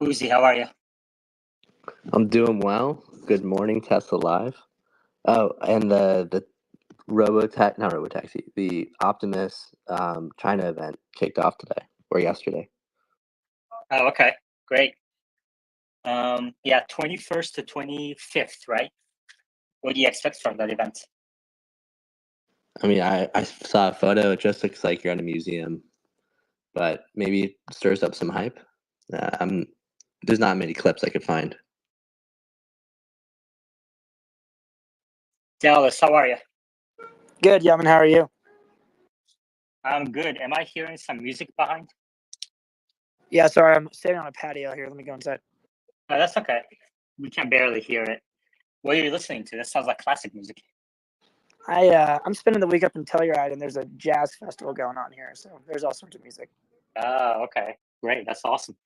Uzi, how are you? I'm doing well. Good morning, Tesla Live. Oh, and the not Robotaxi, the Optimus China event kicked off today or yesterday. Oh, okay, great. Yeah, 21st to 25th, right? What do you expect from that event? I mean, I saw a photo. It just looks like you're at a museum, but maybe it stirs up some hype. There's not many clips I could find. Dallas, how are you? Good, Yaman. How are you? I'm good. Am I hearing some music behind? Yeah, sorry, I'm standing on a patio here. Let me go inside. No, that's okay. We can barely hear it. What are you listening to? That sounds like classic music. I'm spending the week up in Telluride, and there's a jazz festival going on here, so there's all sorts of music. Oh, okay, great. That's awesome.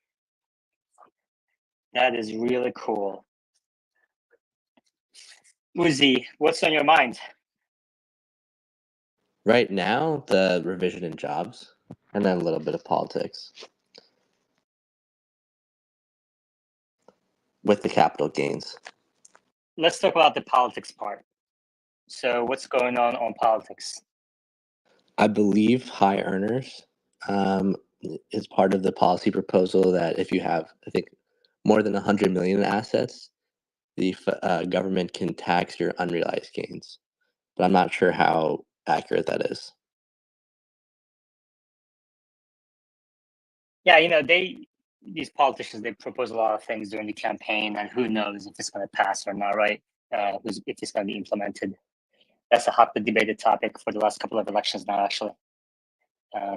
That is really cool. Uzi, what's on your mind? Right now, the revision in jobs, and then a little bit of politics with the capital gains. Let's talk about the politics part. So, what's going on politics? I believe high earners is part of the policy proposal that if you have, I think, more than 100 million in assets, the government can tax your unrealized gains. But I'm not sure how accurate that is. Yeah, these politicians, they propose a lot of things during the campaign, and who knows if it's going to pass or not, right? If it's going to be implemented. That's a hotly debated topic for the last couple of elections now, actually.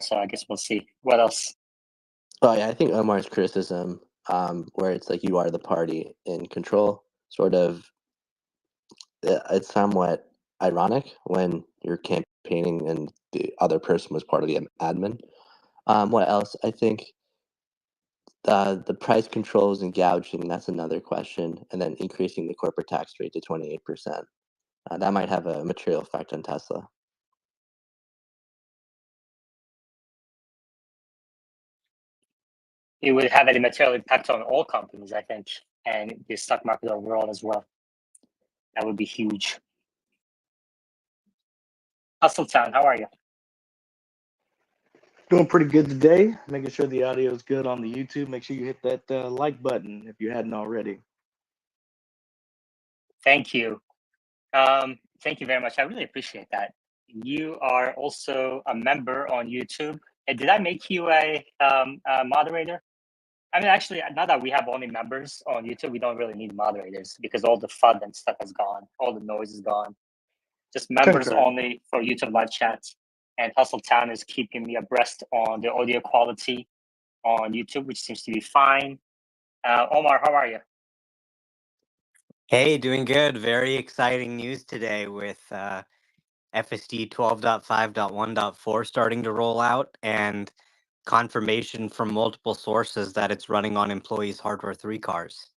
So I guess we'll see. What else? Oh yeah, I think Omar's criticism, where it's like you are the party in control, sort of, it's somewhat ironic when you're campaigning and the other person was part of the admin. What else? I think the price controls and gouging, that's another question. And then increasing the corporate tax rate to 28%. That might have a material effect on Tesla. It would have a material impact on all companies, I think, and the stock market overall as well. That would be huge. Hustletown, how are you? Doing pretty good today. Making sure the audio is good on the YouTube. Make sure you hit that like button if you hadn't already. Thank you. Thank you very much. I really appreciate that. You are also a member on YouTube. Did I make you a moderator? I mean, actually, now that we have only members on YouTube, we don't really need moderators because all the fun and stuff has gone. All the noise is gone. Just members only for YouTube live chats. And Hustle Town is keeping me abreast on the audio quality on YouTube, which seems to be fine. Omar, how are you? Hey, doing good. Very exciting news today with FSD 12.5.1.4 starting to roll out and confirmation from multiple sources that it's running on employees' Hardware 3 cars.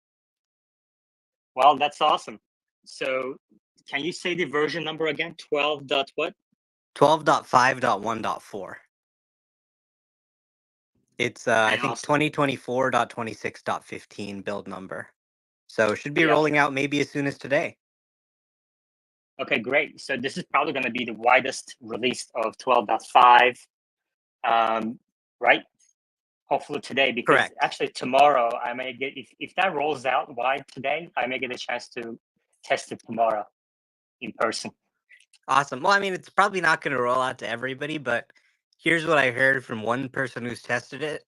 Well, that's awesome. So can you say the version number again? 12 dot what? 12.5.1.4. It's, I think, awesome. 2024.26.15 build number. So should be Yeah. rolling out maybe as soon as today. Okay, great. So this is probably going to be the widest release of 12.5, right? Hopefully today, because Correct. actually tomorrow I may get, if that rolls out wide today, I may get a chance to test it tomorrow in person. Awesome. Well, I mean, it's probably not going to roll out to everybody, but here's what I heard from one person who's tested it.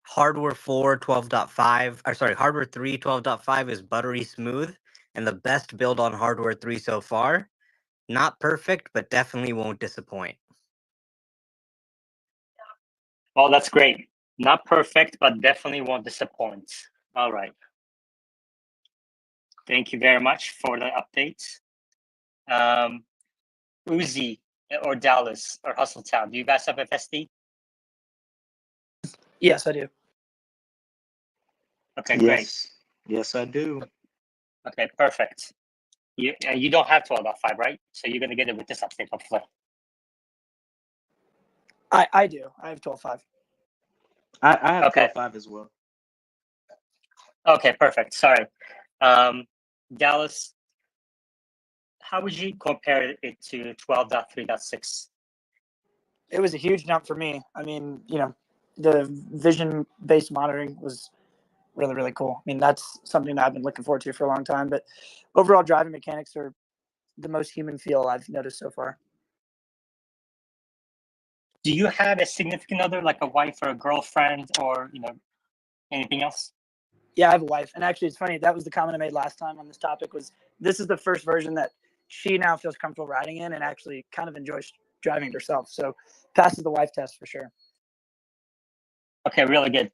Hardware 4 12.5, or sorry, Hardware 3 12.5 is buttery smooth and the best build on Hardware 3 so far. Not perfect, but definitely won't disappoint. Well, that's great. Not perfect, but definitely won't disappoint. All right. Thank you very much for the updates. Uzi or Dallas or Hustletown, do you guys have FSD? Yes, I do. Okay, great. Yes, I do. Okay, perfect. You don't have 12.5, right? So you're going to get it with this update, hopefully. I do. I have 12.5. I have Okay. 12.5 as well. Okay, perfect. Sorry. Dallas, how would you compare it to 12.3.6? It was a huge jump for me. I mean, the vision-based monitoring was really, really cool. I mean, that's something that I've been looking forward to for a long time. But overall, driving mechanics are the most human feel I've noticed so far. Do you have a significant other, like a wife or a girlfriend, or anything else? Yeah, I have a wife, and actually, it's funny. That was the comment I made last time on this topic. Was this is the first version that she now feels comfortable riding in, and actually kind of enjoys driving it herself. So passes the wife test for sure. Okay, really good.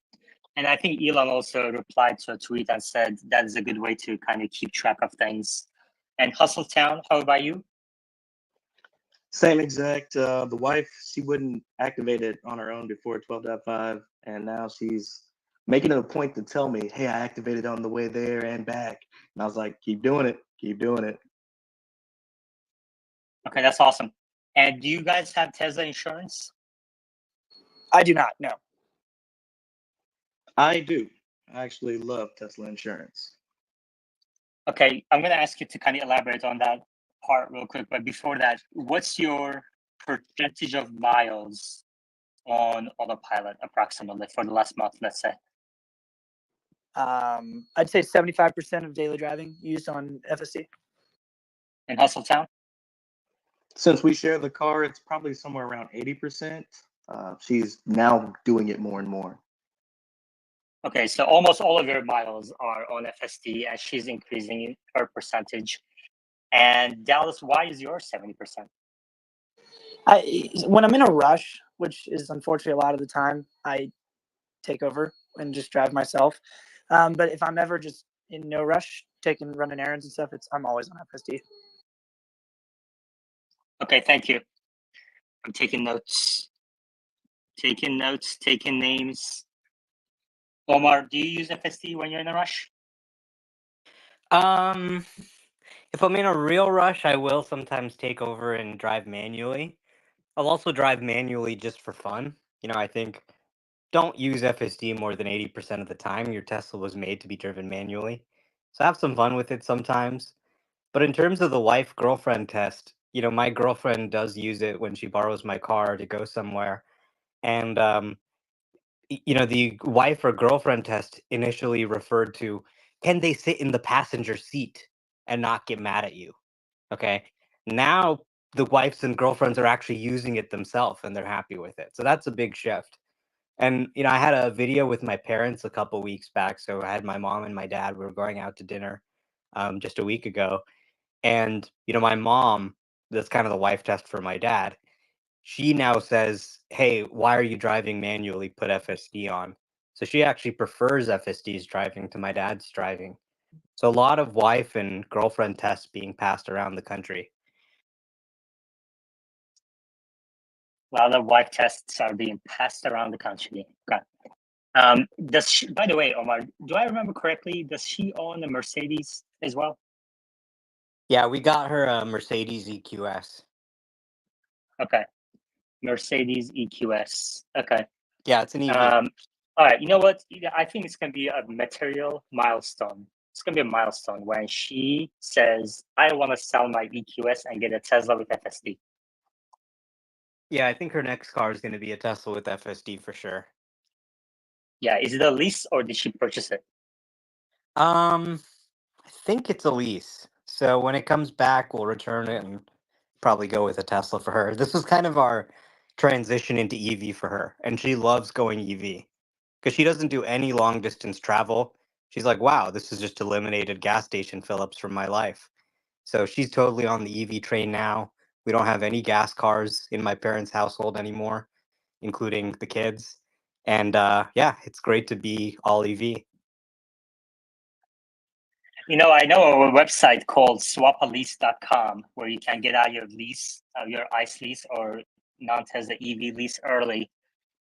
And I think Elon also replied to a tweet and said that is a good way to kind of keep track of things. And Hustletown, how about you? Same exact. The wife, she wouldn't activate it on her own before 12.5, and now she's making it a point to tell me, "Hey, I activated on the way there and back." And I was like, "Keep doing it, keep doing it." Okay, that's awesome. And do you guys have Tesla insurance? I do not. No. I do. I actually love Tesla insurance. Okay, I'm going to ask you to kind of elaborate on that part real quick. But before that, what's your percentage of miles on autopilot approximately for the last month, let's say? I'd say 75% of daily driving used on FSD. In Hustletown? Since we share the car, it's probably somewhere around 80%. She's now doing it more and more. Okay, so almost all of your miles are on FSD, and she's increasing her percentage. And Dallas, why is yours 70%? When I'm in a rush, which is unfortunately a lot of the time, I take over and just drive myself. But if I'm ever just in no rush, running errands and stuff, I'm always on FSD. Okay, thank you. I'm taking notes, taking names. Omar, do you use FSD when you're in a rush? If I'm in a real rush, I will sometimes take over and drive manually. I'll also drive manually just for fun. I think don't use FSD more than 80% of the time. Your Tesla was made to be driven manually. So have some fun with it sometimes. But in terms of the wife girlfriend test, my girlfriend does use it when she borrows my car to go somewhere. And the wife or girlfriend test initially referred to, can they sit in the passenger seat and not get mad at you? Okay. Now the wives and girlfriends are actually using it themselves and they're happy with it. So that's a big shift. And I had a video with my parents a couple weeks back. So I had my mom and my dad. We were going out to dinner just a week ago. And my mom, that's kind of the wife test for my dad. She now says, "Hey, why are you driving manually? Put FSD on." So she actually prefers FSD's driving to my dad's driving. So a lot of wife and girlfriend tests being passed around the country. A lot of wife tests are being passed around the country. Okay. Does she, by the way, Omar, do I remember correctly? Does she own a Mercedes as well? Yeah, we got her a Mercedes EQS. Okay. Mercedes EQS. Okay. Yeah, it's an EV. All right. You know what? I think it's going to be a material milestone. It's going to be a milestone when she says, I want to sell my EQS and get a Tesla with FSD. Yeah, I think her next car is going to be a Tesla with FSD for sure. Yeah. Is it a lease or did she purchase it? I think it's a lease. So when it comes back, we'll return it and probably go with a Tesla for her. This was kind of our transition into EV for her, and she loves going EV because she doesn't do any long distance travel. She's like, wow, this has just eliminated gas station fill-ups from my life. So she's totally on the EV train now. We don't have any gas cars in my parents' household anymore, including the kids. And yeah, it's great to be all EV. I know a website called swapalease.com where you can get out your lease, your ICE lease or non-Tesla EV lease early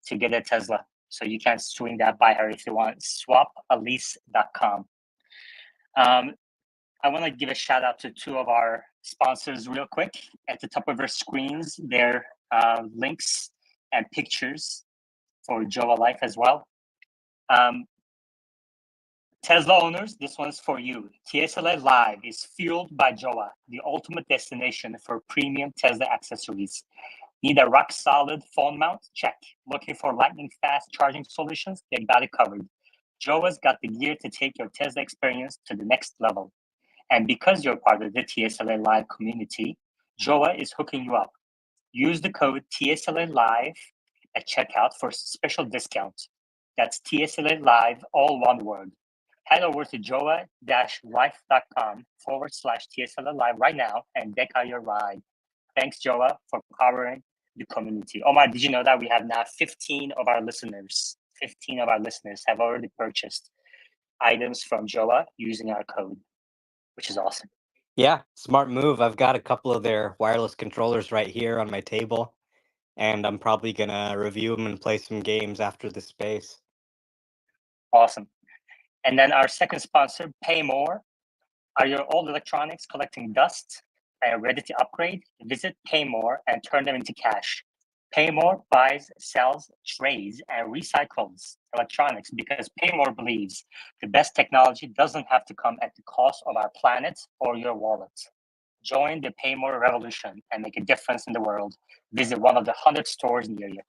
to get a Tesla. So you can swing that by her if you want. Swapalease.com. I want to give a shout out to two of our sponsors real quick. At the top of your screens, there are links and pictures for Joa Life as well. Tesla owners, this one's for you. TSLA Live is fueled by Joa, the ultimate destination for premium Tesla accessories. Need a rock solid phone mount? Check. Looking for lightning fast charging solutions? They got it covered. Joa's got the gear to take your Tesla experience to the next level. And because you're part of the TSLA Live community, Joa is hooking you up. Use the code TSLA Live at checkout for special discount. That's TSLA Live, all one word. Head over to joa-life.com/TSLA Live right now and deck out your ride. Thanks, Joa, for powering the community. Omar, did you know that we have now 15 of our listeners have already purchased items from Joa using our code, which is awesome. Yeah, smart move. I've got a couple of their wireless controllers right here on my table, and I'm probably gonna review them and play some games after the space. Awesome. And then our second sponsor, Pay More. Are your old electronics collecting dust and ready to upgrade? Visit Pay More and turn them into cash. Pay More buys, sells, trades, and recycles electronics because Pay More believes the best technology doesn't have to come at the cost of our planet or your wallet. Join the Pay More revolution and make a difference in the world. Visit one of the 100 stores near you.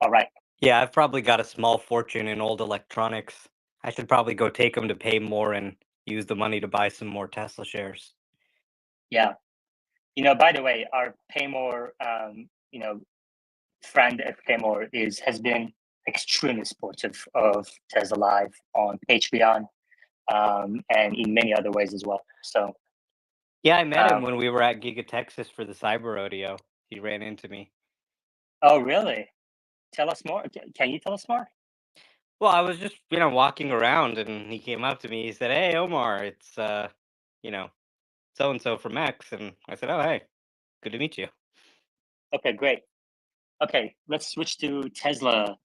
All right. Yeah, I've probably got a small fortune in old electronics. I should probably go take them to Pay More and use the money to buy some more Tesla shares. Yeah. By the way, our Paymore, friend at Paymore has been extremely supportive of Tesla Live on Patreon, and in many other ways as well. So Yeah, I met him when we were at Giga Texas for the Cyber Rodeo. He ran into me. Oh, really? Tell us more. Can you tell us more? Well, I was just, walking around and he came up to me. He said, "Hey, Omar, it's, so and so from X." And I said, "Oh, hey, good to meet you." Okay, great. Okay, let's switch to Tesla.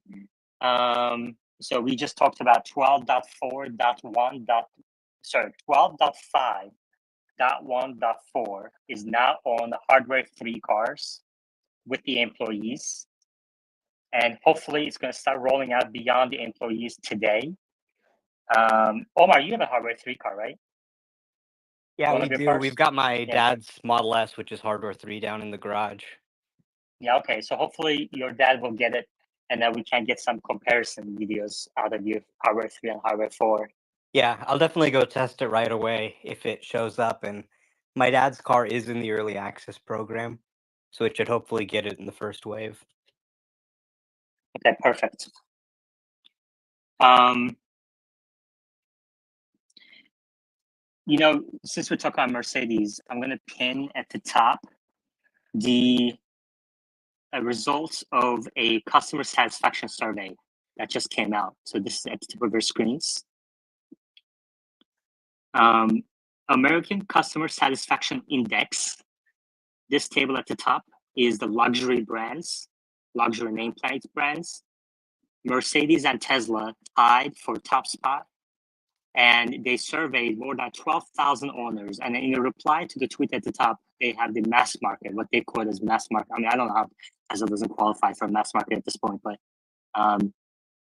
So we just talked about 12.5.1 is now on hardware 3 cars with the employees. And hopefully it's going to start rolling out beyond the employees today. Omar, you have a hardware 3 car, right? Yeah, One we of your do. cars? We've got my Yeah. dad's Model S, which is hardware 3, down in the garage. Yeah, okay. So hopefully your dad will get it, and then we can get some comparison videos out of you, hardware 3 and hardware 4. Yeah, I'll definitely go test it right away if it shows up. And my dad's car is in the early access program, so it should hopefully get it in the first wave. Okay, perfect. Since we're talking about Mercedes, I'm going to pin at the top the results of a customer satisfaction survey that just came out. So this is at the tip of your screens. American Customer Satisfaction Index. This table at the top is the luxury brands, luxury nameplate brands. Mercedes and Tesla tied for top spot. And they surveyed more than 12,000 owners. And in a reply to the tweet at the top, they have the mass market, what they quote as mass market. I mean, I don't know how Tesla doesn't qualify for mass market at this point, but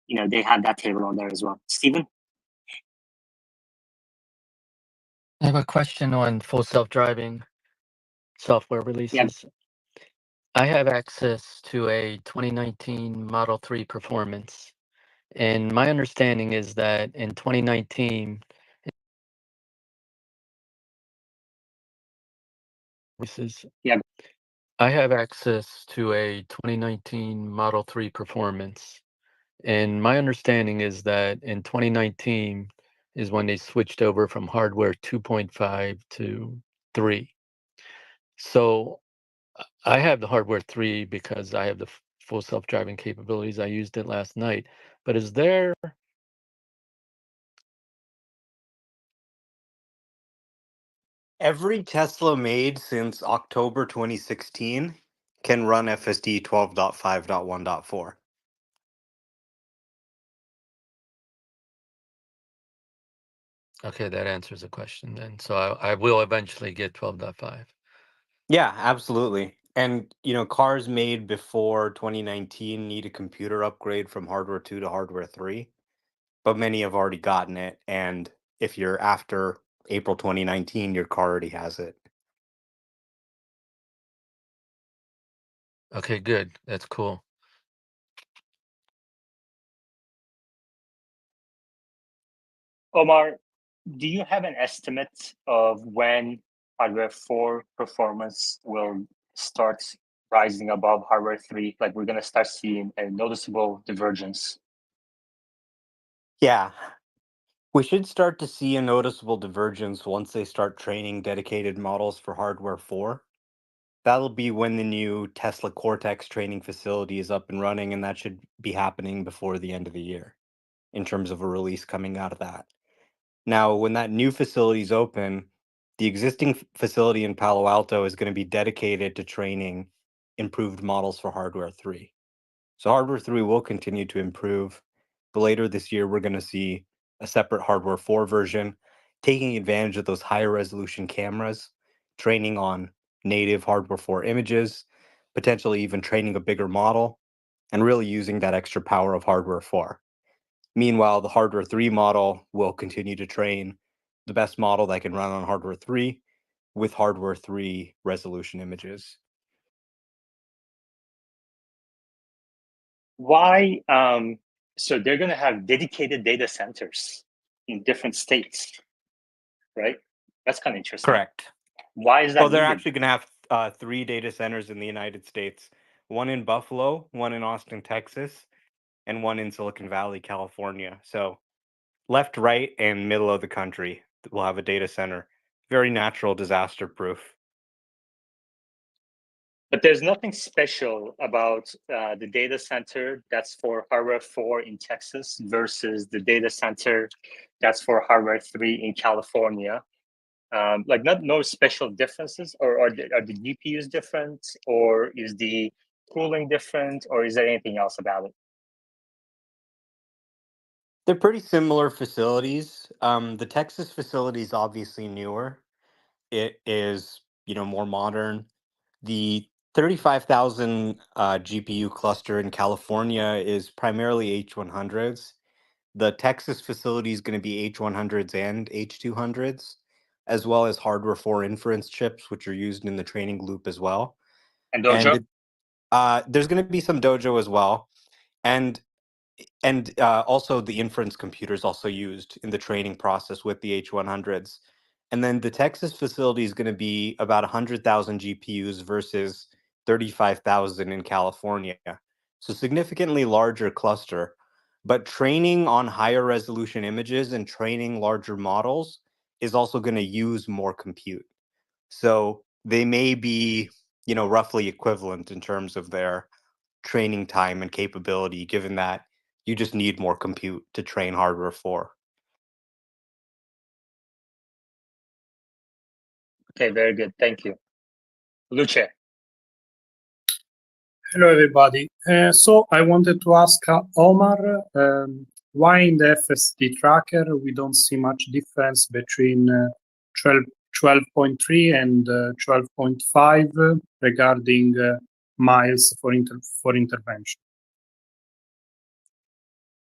they have that table on there as well. Stephen? I have a question on full self-driving software releases. I have access to a 2019 Model 3 Performance, and my understanding is that in 2019, Yeah. I have access to a 2019 Model 3 Performance, and my understanding is that in 2019 is when they switched over from hardware 2.5 to 3. So I have the hardware 3 because I have the full self-driving capabilities. I used it last night. But is there Every Tesla made since October 2016 can run FSD 12.5.1.4. Okay, that answers the question then. So I will eventually get 12.5. Yeah, absolutely. And, cars made before 2019 need a computer upgrade from hardware 2 to hardware 3. but many have already gotten it. And if you're after April 2019, your car already has it. Okay, good. That's cool. Omar, do you have an estimate of when hardware 4 performance will start rising above hardware 3? Like we're going to start seeing a noticeable divergence. Yeah. We should start to see a noticeable divergence once they start training dedicated models for hardware 4. That'll be when the new Tesla Cortex training facility is up and running, and that should be happening before the end of the year in terms of a release coming out of that. Now, when that new facility is open, the existing facility in Palo Alto is going to be dedicated to training improved models for hardware 3. So hardware 3 will continue to improve, but later this year, we're going to see a separate hardware 4 version taking advantage of those higher resolution cameras, training on native hardware 4 images, potentially even training a bigger model, and really using that extra power of hardware 4. Meanwhile, the hardware 3 model will continue to train the best model that can run on hardware 3 with hardware 3 resolution images. Why? So they're going to have dedicated data centers in different states, right? That's kind of interesting. Correct. Why is that Well, they're needed? actually going to have 3 data centers in the United States, one in Buffalo, one in Austin, Texas, and one in Silicon Valley, California. So left, right, and middle of the country will have a data center. Very natural, disaster proof. But there's nothing special about the data center that's for hardware 4 in Texas versus the data center that's for hardware 3 in California. Like no special differences, or are the GPUs different, or is the cooling different, or is there anything else about it? They're pretty similar facilities. The Texas facility is obviously newer. It is, more modern. The 35,000 GPU cluster in California is primarily H100s. The Texas facility is going to be H100s and H200s, as well as hardware 4 inference chips, which are used in the training loop as well. And Dojo? There's going to be some Dojo as well. And also the inference computer is also used in the training process with the H100s. And then the Texas facility is going to be about 100,000 GPUs versus 35,000 in California. So significantly larger cluster. But training on higher resolution images and training larger models is also going to use more compute. So they may be, roughly equivalent in terms of their training time and capability, given that you just need more compute to train hardware 4. Okay, very good. Thank you. Luce. Hello, everybody. So I wanted to ask Omar, why in the FSD tracker we don't see much difference between 12.3 and 12.5 regarding miles for intervention?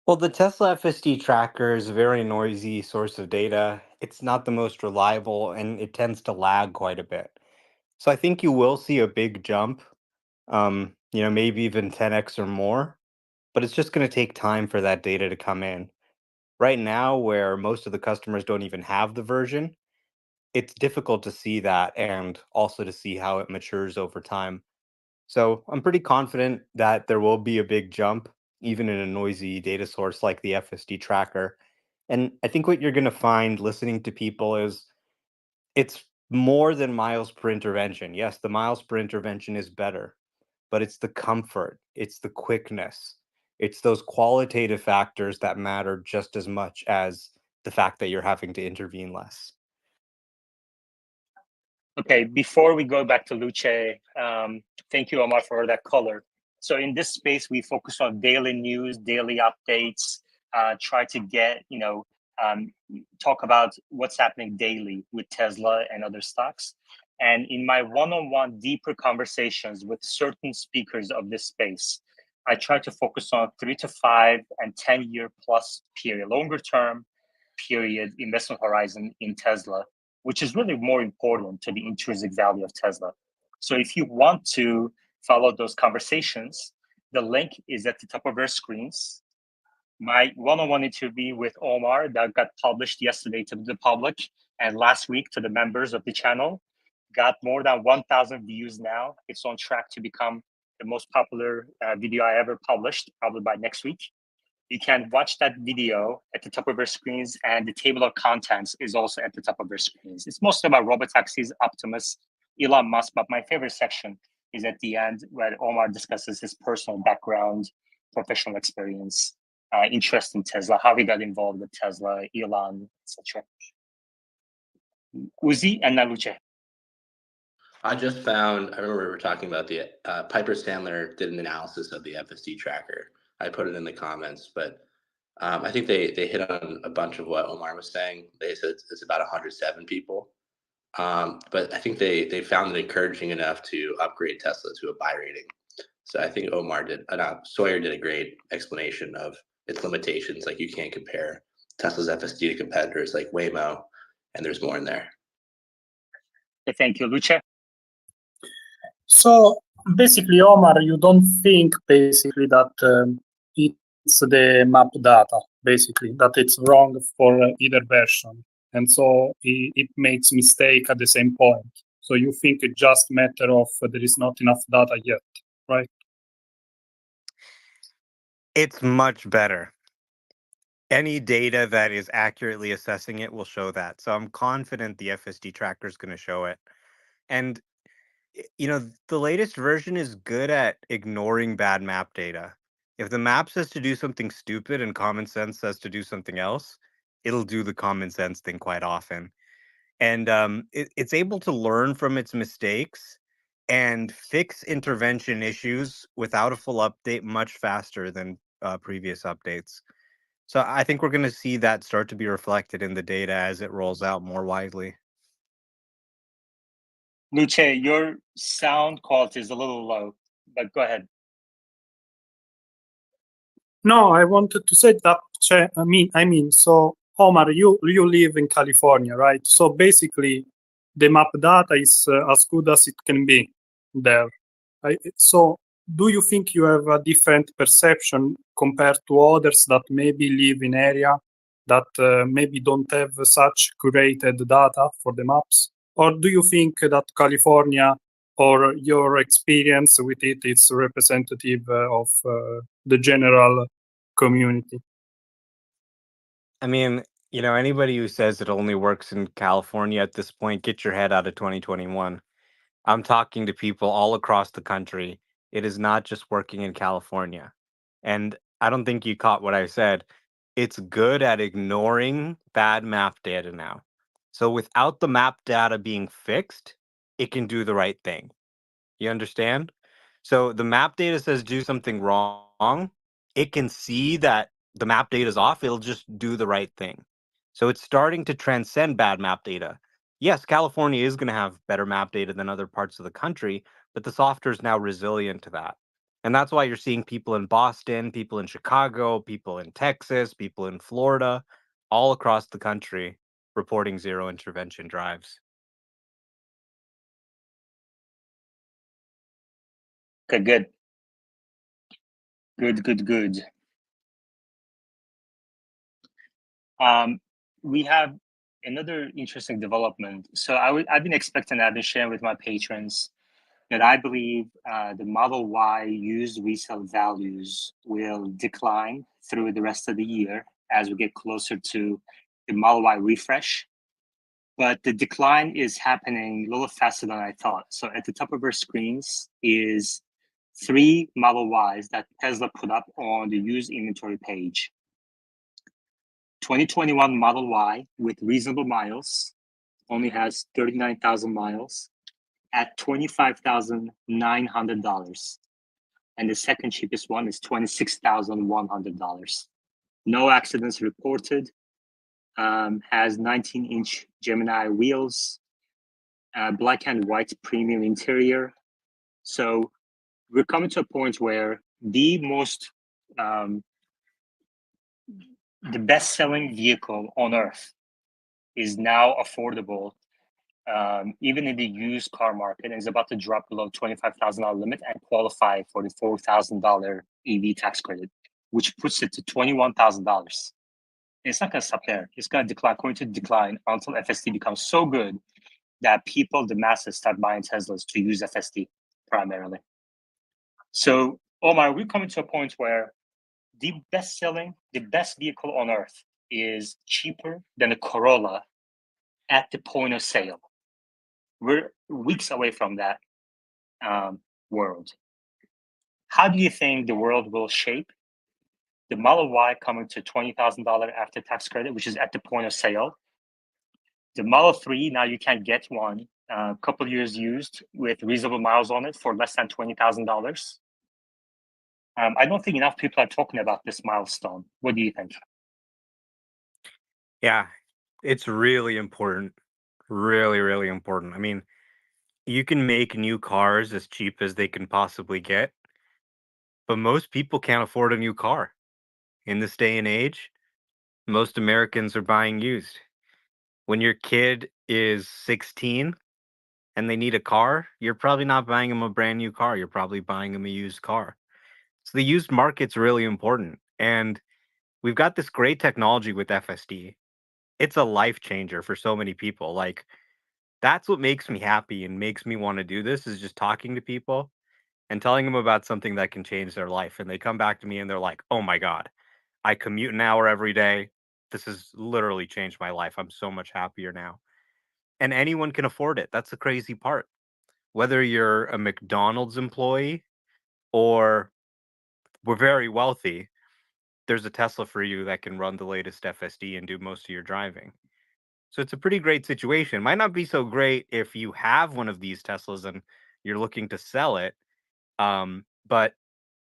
Well, the Tesla FSD tracker is a very noisy source of data. It's not the most reliable and it tends to lag quite a bit. So I think you will see a big jump, maybe even 10x or more, but it's just going to take time for that data to come in. Right now, where most of the customers don't even have the version, it's difficult to see that and also to see how it matures over time. So I'm pretty confident that there will be a big jump, even in a noisy data source like the FSD tracker. And I think what you're going to find listening to people is it's more than miles per intervention. Yes, the miles per intervention is better, but it's the comfort, it's the quickness, it's those qualitative factors that matter just as much as the fact that you're having to intervene less. Okay, before we go back to Luce, thank you, Omar, for that color. So in this space, we focus on daily news, daily updates, try to get, talk about what's happening daily with Tesla and other stocks. And in my one-on-one deeper conversations with certain speakers of this space, I try to focus on 3 to 5 and 10-year plus period, longer term period investment horizon in Tesla, which is really more important to the intrinsic value of Tesla. So if you want to follow those conversations, the link is at the top of your screens. My one-on-one interview with Omar that got published yesterday to the public and last week to the members of the channel got more than 1,000 views now. It's on track to become the most popular video I ever published, probably by next week. You can watch that video at the top of your screens, and the table of contents is also at the top of your screens. It's mostly about Robotaxis, Optimus, Elon Musk, but my favorite section is at the end where Omar discusses his personal background, professional experience, interest in Tesla, how he got involved with Tesla, Elon, etc. Uzi and Naluce. I just found, I remember we were talking about the Piper Sandler did an analysis of the FSD tracker. I put it in the comments, but I think they hit on a bunch of what Omar was saying. They said it's about 107 people. But I think they found it encouraging enough to upgrade Tesla to a buy rating. So I think Sawyer did a great explanation of its limitations. Like you can't compare Tesla's FSD to competitors like Waymo, and there's more in there. Thank you, Luce. So basically, Omar, you don't think basically that it's the map data, basically, that it's wrong for either version. And so it makes mistake at the same point. So you think it's just matter of there is not enough data yet, right? It's much better. Any data that is accurately assessing it will show that. So I'm confident the FSD tracker is going to show it. And the latest version is good at ignoring bad map data. If the map says to do something stupid and common sense says to do something else, it'll do the common sense thing quite often. And it's able to learn from its mistakes and fix intervention issues without a full update much faster than previous updates. So I think we're going to see that start to be reflected in the data as it rolls out more widely. Luce, your sound quality is a little low, but go ahead. No, I wanted to say that. I mean, so Omar, you live in California, right? So basically, the map data is as good as it can be there. So do you think you have a different perception compared to others that maybe live in area that maybe don't have such curated data for the maps? Or do you think that California or your experience with it is representative of the general community? I mean, anybody who says it only works in California at this point, get your head out of 2021. I'm talking to people all across the country. It is not just working in California. And I don't think you caught what I said. It's good at ignoring bad map data now. So without the map data being fixed, it can do the right thing. You understand? So the map data says do something wrong. It can see that the map data is off. It'll just do the right thing. So it's starting to transcend bad map data. Yes, California is going to have better map data than other parts of the country, but the software is now resilient to that. And that's why you're seeing people in Boston, people in Chicago, people in Texas, people in Florida, all across the country reporting zero intervention drives. Okay, good. We have another interesting development. So I've been expecting, I've been sharing with my patrons that I believe the Model Y used resale values will decline through the rest of the year as we get closer to the Model Y refresh. But the decline is happening a little faster than I thought. So at the top of our screens is 3 Model Ys that Tesla put up on the used inventory page. 2021 Model Y with reasonable miles only has 39,000 miles at $25,900. And the second cheapest one is $26,100. No accidents reported. Has 19-inch Gemini wheels, black and white premium interior. So we're coming to a point where the best-selling vehicle on earth is now affordable, even in the used car market, and is about to drop below $25,000 limit and qualify for the $4,000 EV tax credit, which puts it to $21,000. It's not going to stop there. It's going to decline, going to decline until FSD becomes so good that people, the masses, start buying Teslas to use FSD primarily. So, Omar, we're coming to a point where the best vehicle on earth is cheaper than a Corolla at the point of sale. We're weeks away from that world. How do you think the world will shape? The Model Y coming to $20,000 after tax credit, which is at the point of sale. The Model 3, now you can get one a couple of years used with reasonable miles on it for less than $20,000. I don't think enough people are talking about this milestone. What do you think? Yeah, it's really important. Really, really important. I mean, you can make new cars as cheap as they can possibly get, but most people can't afford a new car. In this day and age, most Americans are buying used. When your kid is 16 and they need a car, you're probably not buying them a brand new car. You're probably buying them a used car. So the used market's really important. And we've got this great technology with FSD. It's a life changer for so many people. Like, that's what makes me happy and makes me want to do this, is just talking to people and telling them about something that can change their life. And they come back to me and they're like, oh my God, I commute an hour every day. This has literally changed my life. I'm so much happier now. And anyone can afford it. That's the crazy part. Whether you're a McDonald's employee or we're very wealthy, there's a Tesla for you that can run the latest FSD and do most of your driving. So it's a pretty great situation. Might not be so great if you have one of these Teslas and you're looking to sell it. But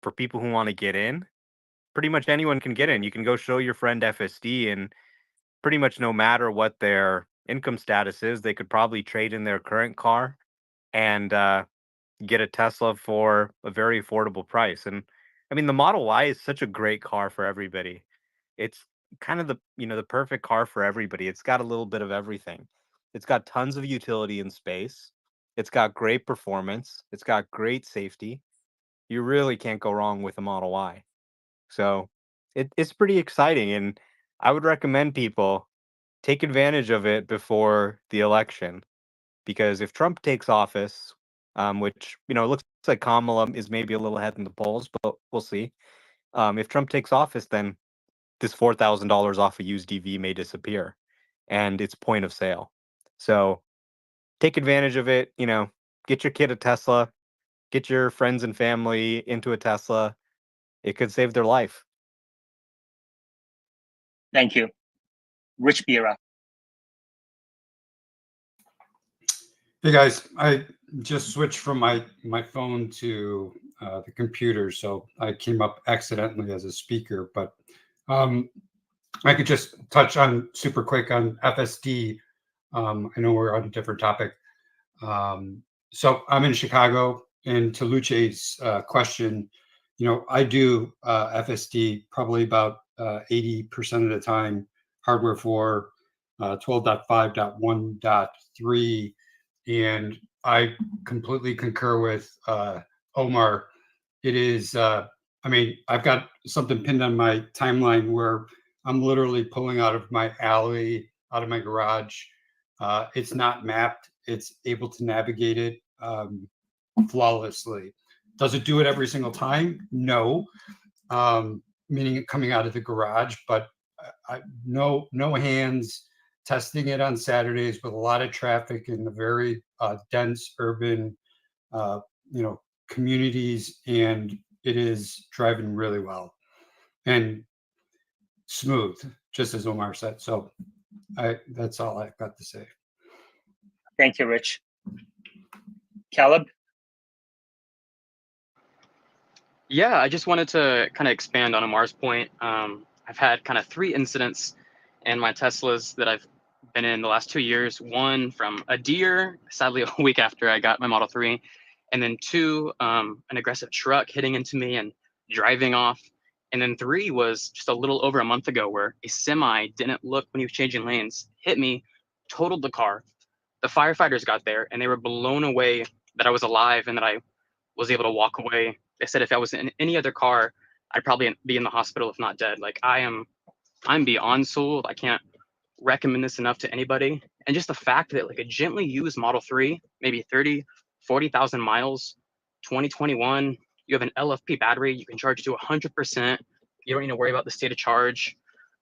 for people who want to get in, pretty much anyone can get in. You can go show your friend FSD, and pretty much no matter what their income status is, they could probably trade in their current car and get a Tesla for a very affordable price. And I mean, the Model Y is such a great car for everybody. It's kind of the perfect car for everybody. It's got a little bit of everything. It's got tons of utility in space. It's got great performance. It's got great safety. You really can't go wrong with a Model Y. So it's pretty exciting, and I would recommend people take advantage of it before the election, because if Trump takes office, which it looks like Kamala is maybe a little ahead in the polls, but we'll see. If Trump takes office, then this $4,000 off a used EV may disappear, and it's point of sale. So take advantage of it. Get your kid a Tesla, get your friends and family into a Tesla. It could save their life. Thank you. Rich Biera. Hey guys, I just switched from my phone to the computer, so I came up accidentally as a speaker. But I could just touch on super quick on FSD. I know we're on a different topic. So I'm in Chicago, and to Luce's question, I do FSD probably about 80% of the time, hardware 4, 12.5.1.3. And I completely concur with Omar. It is, I've got something pinned on my timeline where I'm literally pulling out of my alley, out of my garage. It's not mapped. It's able to navigate it flawlessly. Does it do it every single time? No. Meaning it coming out of the garage, but no hands. Testing it on Saturdays with a lot of traffic in the very dense urban, communities, and it is driving really well and smooth, just as Omar said. So that's all I've got to say. Thank you, Rich. Caleb? Yeah, I just wanted to kind of expand on Amar's point. I've had kind of 3 incidents in my Teslas that I've been in the last 2 years. One from a deer, sadly a week after I got my Model 3, and then 2, an aggressive truck hitting into me and driving off. And then 3 was just a little over a month ago where a semi didn't look when he was changing lanes, hit me, totaled the car. The firefighters got there and they were blown away that I was alive and that I was able to walk away. They said if I was in any other car, I'd probably be in the hospital if not dead. Like I'm beyond sold. I can't recommend this enough to anybody. And just the fact that like a gently used Model 3, maybe 30, 40,000 miles, 2021, you have an LFP battery, you can charge to 100%. You don't need to worry about the state of charge.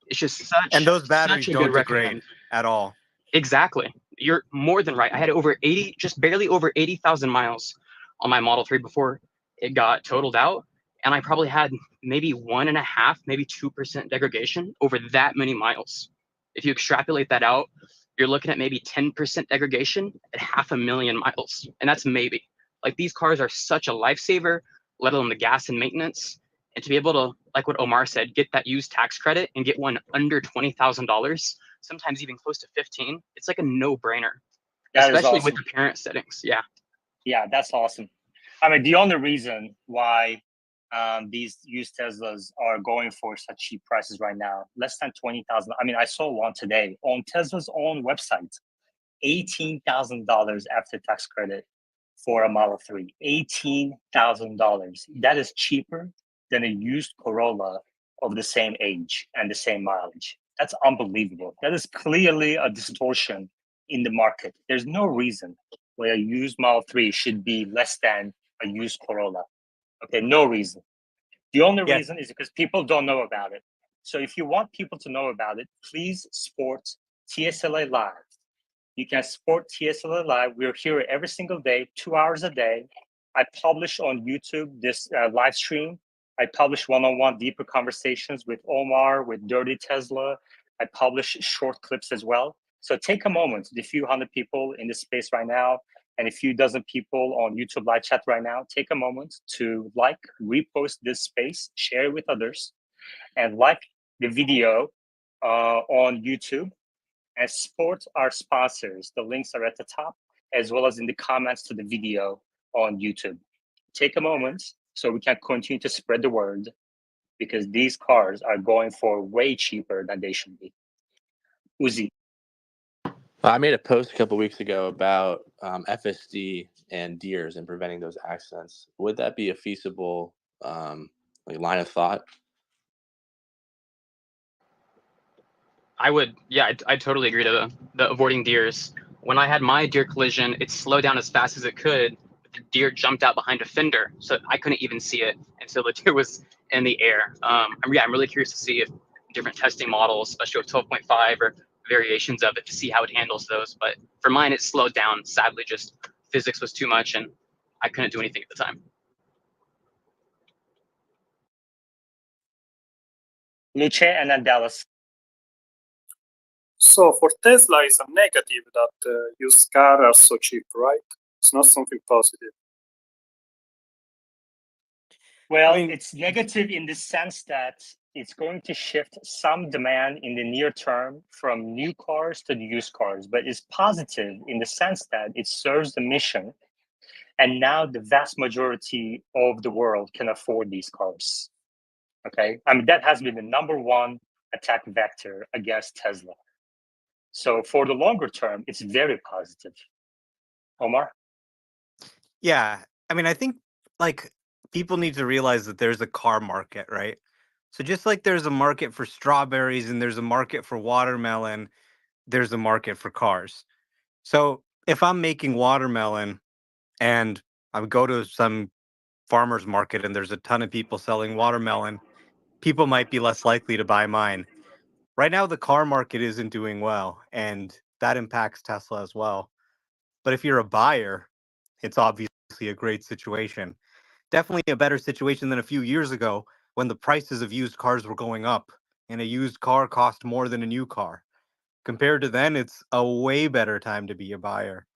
It's just And those such batteries a don't good degrade recommend. at all. Exactly. You're more than right. I had over 80, just barely over 80,000 miles on my Model 3 before it got totaled out. And I probably had maybe 1.5, maybe 2% degradation over that many miles. If you extrapolate that out, you're looking at maybe 10% degradation at 500,000 miles. And that's maybe. Like these cars are such a lifesaver, let alone the gas and maintenance. And to be able to, like what Omar said, get that used tax credit and get one under $20,000, sometimes even close to 15, it's like a no-brainer, That is especially with awesome. the parent settings. Yeah. Yeah, that's awesome. I mean, the only reason why these used Teslas are going for such cheap prices right now, less than 20,000. I mean, I saw one today on Tesla's own website, $18,000 after tax credit for a Model 3. $18,000. That is cheaper than a used Corolla of the same age and the same mileage. That's unbelievable. That is clearly a distortion in the market. There's no reason why a used Model 3 should be less than a used Corolla. Okay, no reason. The only Yeah. reason is because people don't know about it. So if you want people to know about it, please support TSLA Live. You can support TSLA Live. We're here every single day, 2 hours a day. I publish on YouTube this live stream. I publish one-on-one deeper conversations with Omar, with Dirty Tesla. I publish short clips as well. So take a moment, the few hundred people in this space right now, and a few dozen people on YouTube live chat right now, take a moment to like, repost this space, share it with others, and like the video on YouTube, and support our sponsors. The links are at the top, as well as in the comments to the video on YouTube. Take a moment so we can continue to spread the word, because these cars are going for way cheaper than they should be. Uzi. I made a post a couple weeks ago about FSD and deers and preventing those accidents. Would that be a feasible line of thought? I would, yeah, I totally agree to the avoiding deers. When I had my deer collision, it slowed down as fast as it could. But the deer jumped out behind a fender, so I couldn't even see it until the deer was in the air. I'm really curious to see if different testing models, especially with 12.5 or variations of it, to see how it handles those. But for mine, it slowed down. Sadly, just physics was too much, and I couldn't do anything at the time. Luce and then Dallas. So for Tesla, it's a negative that used cars are so cheap, right? It's not something positive. Well, I mean- it's negative in the sense that it's going to shift some demand in the near term from new cars to used cars, but it's positive in the sense that it serves the mission. And now the vast majority of the world can afford these cars. Okay. I mean, that has been the number one attack vector against Tesla. So for the longer term, it's very positive. Omar? Yeah. I mean, I think like people need to realize that there's a car market, right? So just like there's a market for strawberries and there's a market for watermelon, there's a market for cars. So if I'm making watermelon and I would go to some farmer's market and there's a ton of people selling watermelon, people might be less likely to buy mine. Right now, the car market isn't doing well, and that impacts Tesla as well. But if you're a buyer, it's obviously a great situation. Definitely a better situation than a few years ago when the prices of used cars were going up and a used car cost more than a new car. Compared to then, it's a way better time to be a buyer.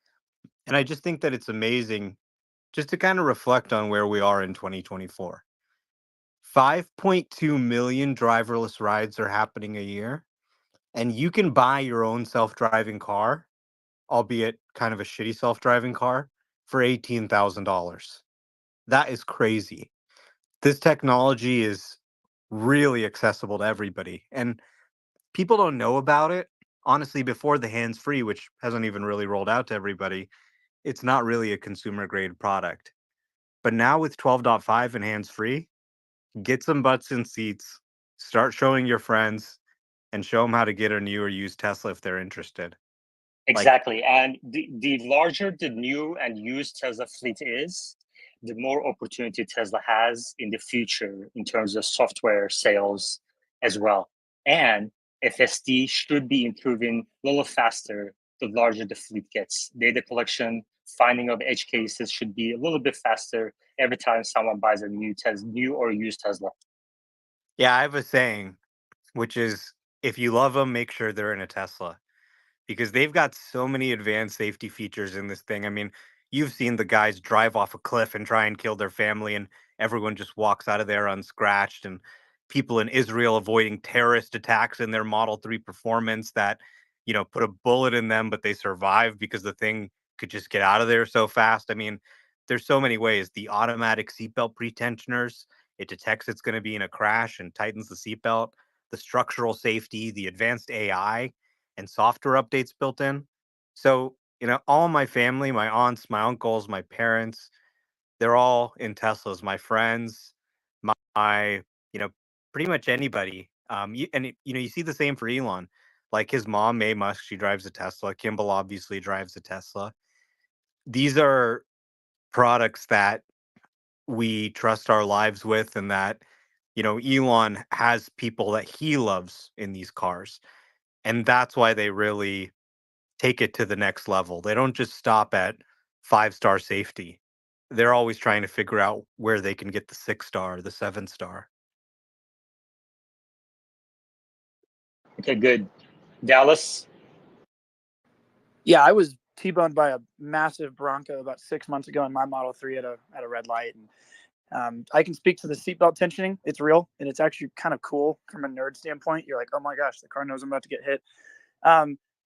And I just think that it's amazing just to kind of reflect on where we are in 2024. 5.2 million driverless rides are happening a year, and you can buy your own self-driving car, albeit kind of a shitty self-driving car, for $18,000. That is crazy. This technology is really accessible to everybody, and people don't know about it. Honestly, before the hands-free, which hasn't even really rolled out to everybody, it's not really a consumer grade product. But now with 12.5 and hands-free, get some butts in seats, start showing your friends, and show them how to get a new or used Tesla if they're interested. Exactly. And the larger the new and used Tesla fleet is, the more opportunity Tesla has in the future in terms of software sales as well. And FSD should be improving a little faster the larger the fleet gets. Data collection, finding of edge cases should be a little bit faster every time someone buys a new or used Tesla. Yeah, I have a saying, which is if you love them, make sure they're in a Tesla, because they've got so many advanced safety features in this thing. I mean, you've seen the guys drive off a cliff and try and kill their family, and everyone just walks out of there unscratched. And people in Israel avoiding terrorist attacks in their Model 3 Performance that, put a bullet in them, but they survived because the thing could just get out of there so fast. I mean, there's so many ways. The automatic seatbelt pretensioners, it detects it's going to be in a crash and tightens the seatbelt. The structural safety, the advanced AI and software updates built in. So, all my family, my aunts, my uncles, my parents, they're all in Teslas. My friends, my, pretty much anybody. You see the same for Elon. Like his mom, May Musk, she drives a Tesla. Kimball obviously drives a Tesla. These are products that we trust our lives with, and that, Elon has people that he loves in these cars. And that's why they really take it to the next level. They don't just stop at 5-star safety. They're always trying to figure out where they can get the 6-star, the 7-star. Okay, good. Dallas? Yeah, I was T-boned by a massive Bronco about 6 months ago in my Model 3 at a red light. And I can speak to the seatbelt tensioning. It's real, and it's actually kind of cool from a nerd standpoint. You're like, oh my gosh, the car knows I'm about to get hit.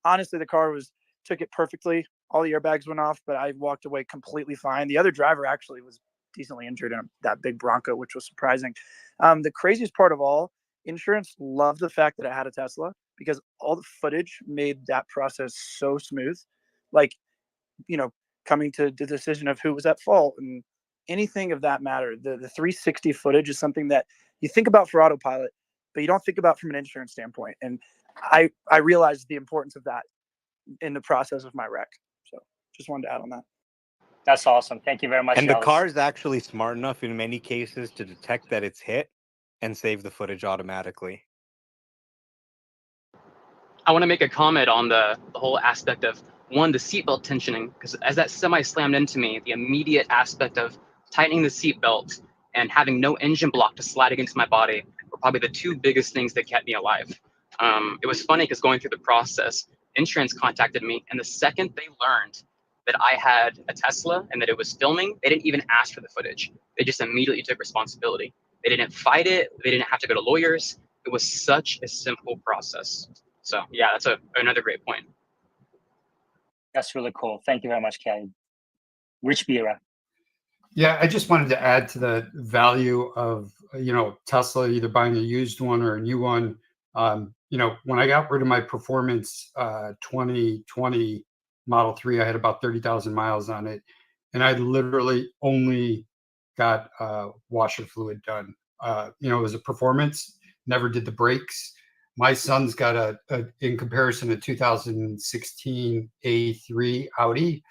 Honestly, the car took it perfectly. All the airbags went off, but I walked away completely fine. The other driver actually was decently injured in that big Bronco, which was surprising. The craziest part of all, insurance loved the fact that it had a Tesla because all the footage made that process so smooth. Like, coming to the decision of who was at fault and anything of that matter. The 360 footage is something that you think about for autopilot, but you don't think about from an insurance standpoint. And I realized the importance of that in the process of my wreck. So just wanted to add on that. That's awesome. Thank you very much, And the Dallas. car is actually smart enough in many cases to detect that it's hit and save the footage automatically. I want to make a comment on the whole aspect of, one, the seatbelt tensioning, because as that semi slammed into me, the immediate aspect of tightening the seatbelt and having no engine block to slide against my body were probably the two biggest things that kept me alive. It was funny because going through the process, insurance contacted me, and the second they learned that I had a Tesla and that it was filming, they didn't even ask for the footage. They just immediately took responsibility. They didn't fight it. They didn't have to go to lawyers. It was such a simple process. So yeah, that's another great point. That's really cool. Thank you very much, Kelly. Rich Bira. Yeah, I just wanted to add to the value of, Tesla, either buying a used one or a new one. When I got rid of my Performance 2020 Model 3, I had about 30,000 miles on it. And I literally only got washer fluid done. It was a Performance, never did the brakes. My son's got in comparison, a 2016 A3 Audi.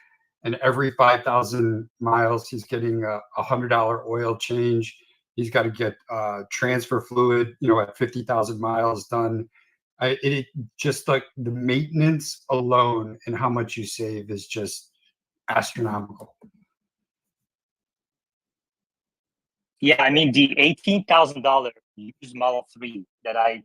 And every 5,000 miles, he's getting a $100 oil change. He's got to get transfer fluid, at 50,000 miles done. It just like the maintenance alone and how much you save is just astronomical. Yeah, I mean, the $18,000 used Model 3 that I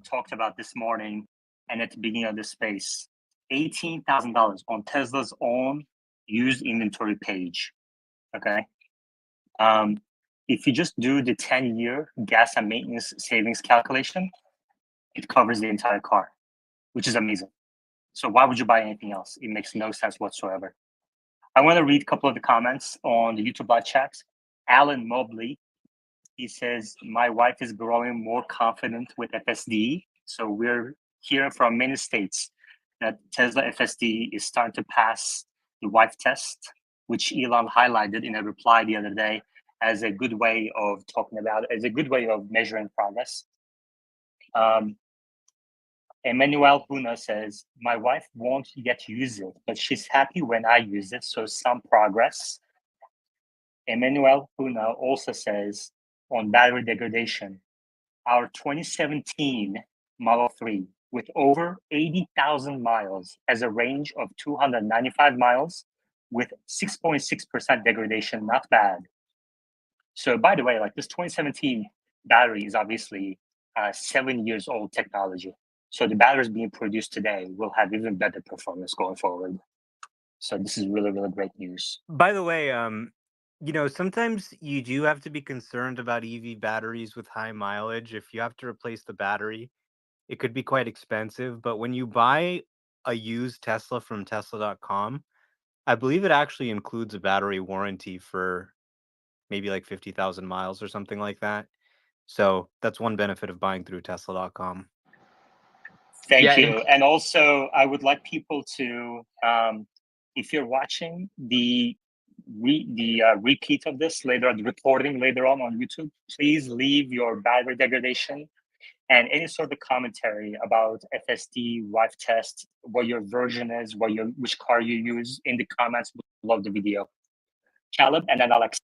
talked about this morning and at the beginning of this space, $18,000 on Tesla's own used inventory page. Okay. If you just do the 10-year gas and maintenance savings calculation, it covers the entire car, which is amazing. So why would you buy anything else? It makes no sense whatsoever. I want to read a couple of the comments on the YouTube live chat. Alan Mobley He says, my wife is growing more confident with FSD. So we're hearing from many states that Tesla FSD is starting to pass the wife test, which Elon highlighted in a reply the other day as a good way of talking about, as a good way of measuring progress. Emmanuel Huna says, my wife won't yet use it, but she's happy when I use it, so some progress. Emmanuel Huna also says, on battery degradation, our 2017 Model 3 with over 80,000 miles has a range of 295 miles with 6.6% degradation, not bad. So by the way, like this 2017 battery is obviously 7 years old technology. So the batteries being produced today will have even better performance going forward. So this is really, really great news. By the way, sometimes you do have to be concerned about EV batteries with high mileage. If you have to replace the battery, it could be quite expensive. But when you buy a used Tesla from Tesla.com, I believe it actually includes a battery warranty for maybe like 50,000 miles or something like that. So that's one benefit of buying through Tesla.com. Thank you. And also, I would like people to, if you're watching the repeat of this later, the recording later on YouTube, please leave your battery degradation and any sort of commentary about FSD, wife test, what your version is, which car you use in the comments below the video. Caleb, and then Alex.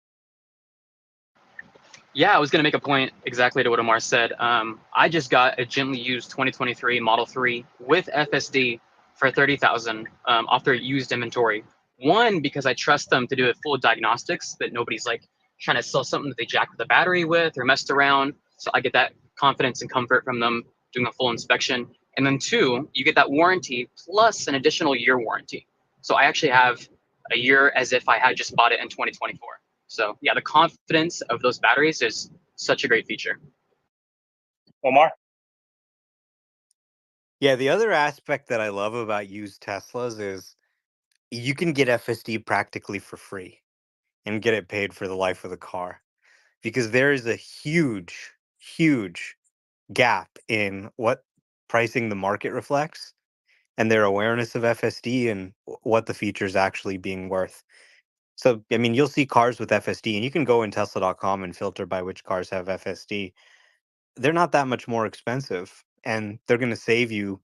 Yeah, I was going to make a point exactly to what Omar said. I just got a gently used 2023 Model 3 with FSD for $30,000 off their used inventory. One, because I trust them to do a full diagnostics, that nobody's like trying to sell something that they jacked the battery with or messed around. So I get that confidence and comfort from them doing a full inspection. And then two, you get that warranty plus an additional year warranty. So I actually have a year as if I had just bought it in 2024. So yeah, the confidence of those batteries is such a great feature. Omar? Yeah, the other aspect that I love about used Teslas is you can get FSD practically for free and get it paid for the life of the car, because there is a huge, huge gap in what pricing the market reflects and their awareness of FSD and what the feature is actually being worth. So, I mean, you'll see cars with FSD, and you can go in Tesla.com and filter by which cars have FSD. They're not that much more expensive, and they're going to save you,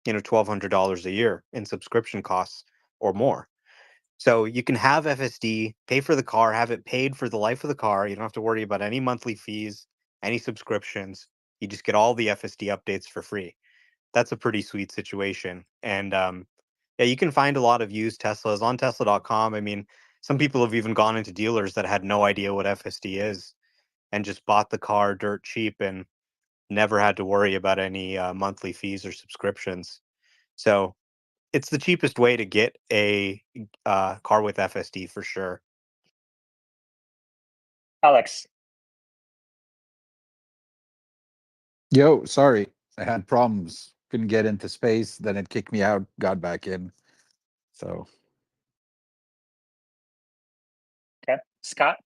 $1,200 a year in subscription costs or more. So you can have FSD, pay for the car, have it paid for the life of the car. You don't have to worry about any monthly fees, any subscriptions. You just get all the FSD updates for free. That's a pretty sweet situation. And yeah, you can find a lot of used Teslas on Tesla.com. I mean, some people have even gone into dealers that had no idea what FSD is and just bought the car dirt cheap and never had to worry about any monthly fees or subscriptions. So it's the cheapest way to get a car with FSD for sure. Alex. Yo, sorry. I had problems. Couldn't get into space. Then it kicked me out, got back in. So. Okay. Scott?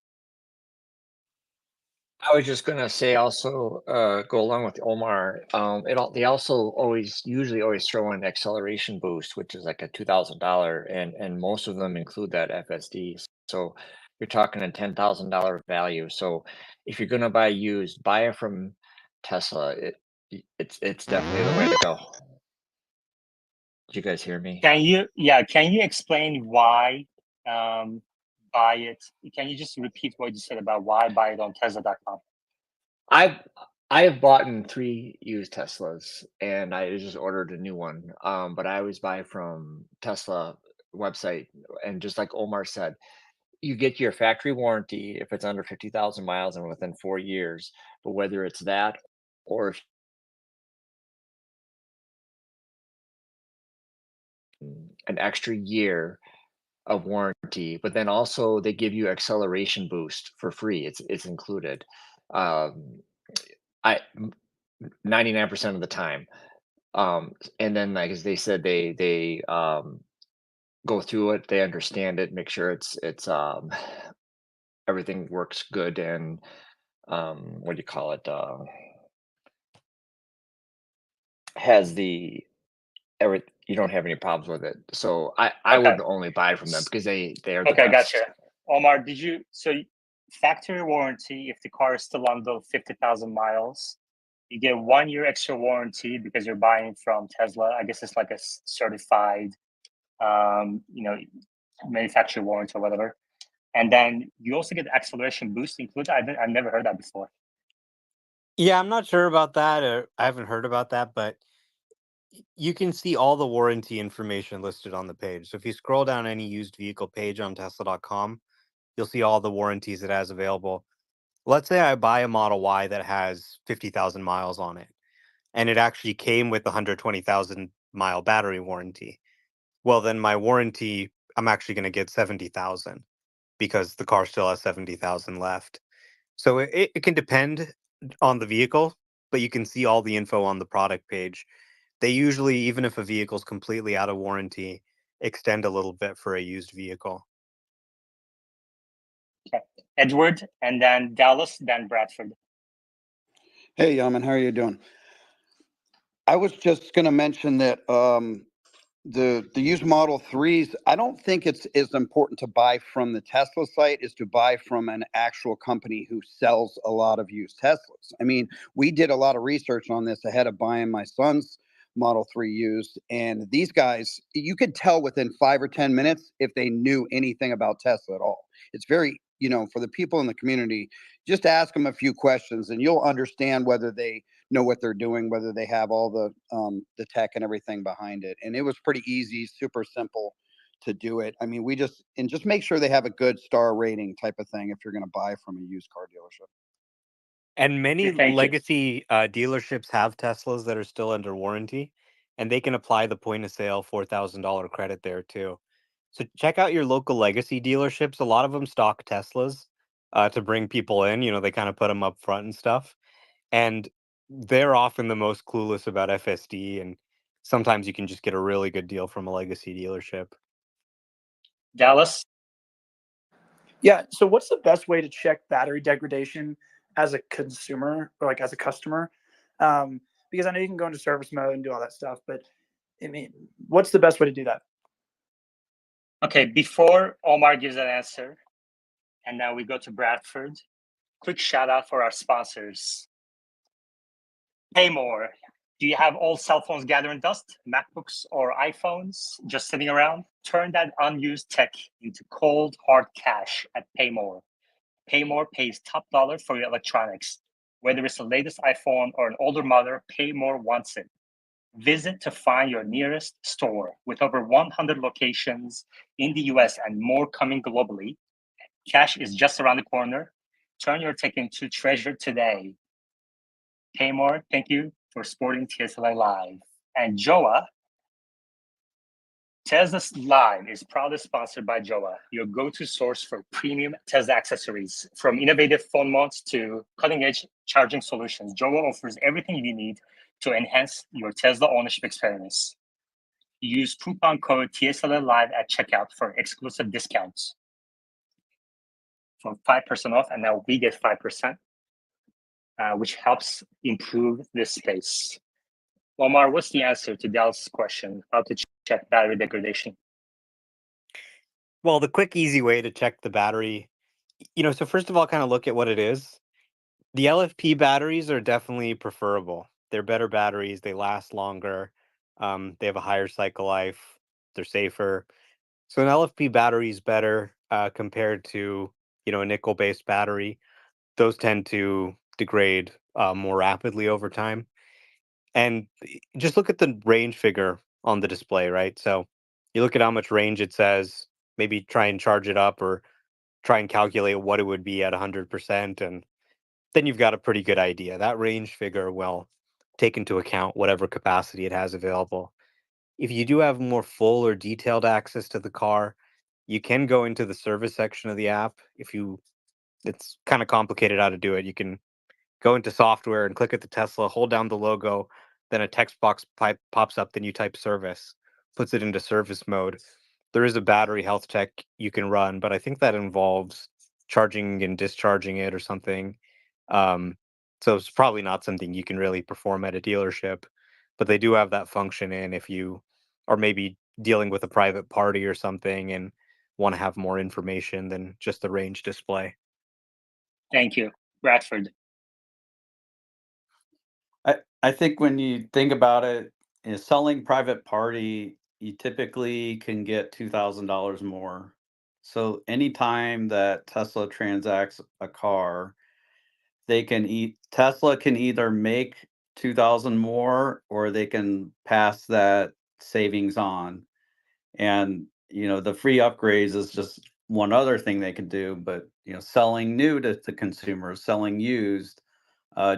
I was just gonna say also go along with Omar. They also usually always throw in acceleration boost, which is like a $2,000, and most of them include that FSD. So you're talking a $10,000 value. So if you're gonna buy used, buy it from Tesla. It's definitely the way to go. Did you guys hear me? Can you explain why buy it? Can you just repeat what you said about why buy it on Tesla.com? I have bought in 3 used Teslas, and I just ordered a new one. But I always buy from Tesla website, and just like Omar said, you get your factory warranty if it's under 50,000 miles and within 4 years. But whether it's that or if an extra year of warranty, but then also they give you acceleration boost for free. It's included. 99% of the time. And then, like as they said, they go through it, they understand it, make sure it's everything works good, and what do you call it? Has the you don't have any problems with it. So I Okay. would only buy from them because they're the Okay, best. gotcha. Omar, factory warranty, if the car is still under 50,000 miles, you get 1 year extra warranty because you're buying from Tesla. I guess it's like a certified, manufacturer warranty or whatever. And then you also get acceleration boost included. I've never heard that before. Yeah, I'm not sure about that, or I haven't heard about that, but you can see all the warranty information listed on the page. So if you scroll down any used vehicle page on Tesla.com, you'll see all the warranties it has available. Let's say I buy a Model Y that has 50,000 miles on it, and it actually came with a 120,000 mile battery warranty. Well, then my warranty, I'm actually going to get 70,000 because the car still has 70,000 left. So it can depend on the vehicle, but you can see all the info on the product page. They usually, even if a vehicle's completely out of warranty, extend a little bit for a used vehicle. Okay. Edward, and then Dallas, then Bradford. Hey, Yaman, how are you doing? I was just going to mention that the used Model 3s, I don't think it's as important to buy from the Tesla site as to buy from an actual company who sells a lot of used Teslas. I mean, we did a lot of research on this ahead of buying my son's Model 3 used, and these guys, you could tell within 5 or 10 minutes if they knew anything about Tesla at all. It's very, for the people in the community, just ask them a few questions and you'll understand whether they know what they're doing, whether they have all the tech and everything behind it. And it was pretty easy, super simple to do it. I mean, just make sure they have a good star rating type of thing if you're going to buy from a used car dealership. And many Thank you. legacy dealerships have Teslas that are still under warranty, and they can apply the point of sale $4,000 credit there too. So check out your local legacy dealerships. A lot of them stock Teslas to bring people in. They kind of put them up front and stuff. And they're often the most clueless about FSD, and sometimes you can just get a really good deal from a legacy dealership. Dallas? Yeah. So what's the best way to check battery degradation as a consumer or like as a customer? Because I know you can go into service mode and do all that stuff, but I mean, what's the best way to do that? Okay, before Omar gives an answer, and now we go to Bradford, quick shout out for our sponsors. Pay more. Do you have old cell phones gathering dust, MacBooks or iPhones just sitting around? Turn that unused tech into cold, hard cash at Paymore. Paymore pays top dollar for your electronics. Whether it's the latest iPhone or an older model, Paymore wants it. Visit to find your nearest store. With over 100 locations in the US and more coming globally, cash is just around the corner. Turn your tech into treasure today. Paymore, thank you for supporting TSLA Live. And Joa, Tesla Live is proudly sponsored by Joa, your go-to source for premium Tesla accessories. From innovative phone mounts to cutting-edge charging solutions, Joa offers everything you need to enhance your Tesla ownership experience. Use coupon code TSLA Live at checkout for exclusive discounts for 5% off, and now we get 5%, which helps improve this space. Omar, what's the answer to Dallas' question, how to check battery degradation? Well, the quick, easy way to check the battery, so first of all, kind of look at what it is. The LFP batteries are definitely preferable. They're better batteries. They last longer. They have a higher cycle life. They're safer. So an LFP battery is better compared to, a nickel-based battery. Those tend to degrade more rapidly over time. And just look at the range figure on the display, right? So you look at how much range it says, maybe try and charge it up or try and calculate what it would be at 100%. And then you've got a pretty good idea. That range figure will take into account whatever capacity it has available. If you do have more full or detailed access to the car, you can go into the service section of the app. It's kind of complicated how to do it. You can go into software and click at the Tesla, hold down the logo, then a text box pops up, then you type service, puts it into service mode. There is a battery health check you can run, but I think that involves charging and discharging it or something. So it's probably not something you can really perform at a dealership, but they do have that function in if you are maybe dealing with a private party or something and want to have more information than just the range display. Thank you, Bradford. I think when you think about it, selling private party, you typically can get $2,000 more. So anytime that Tesla transacts a car, Tesla can either make 2,000 more or they can pass that savings on. And the free upgrades is just one other thing they can do, but selling new to consumers, selling used,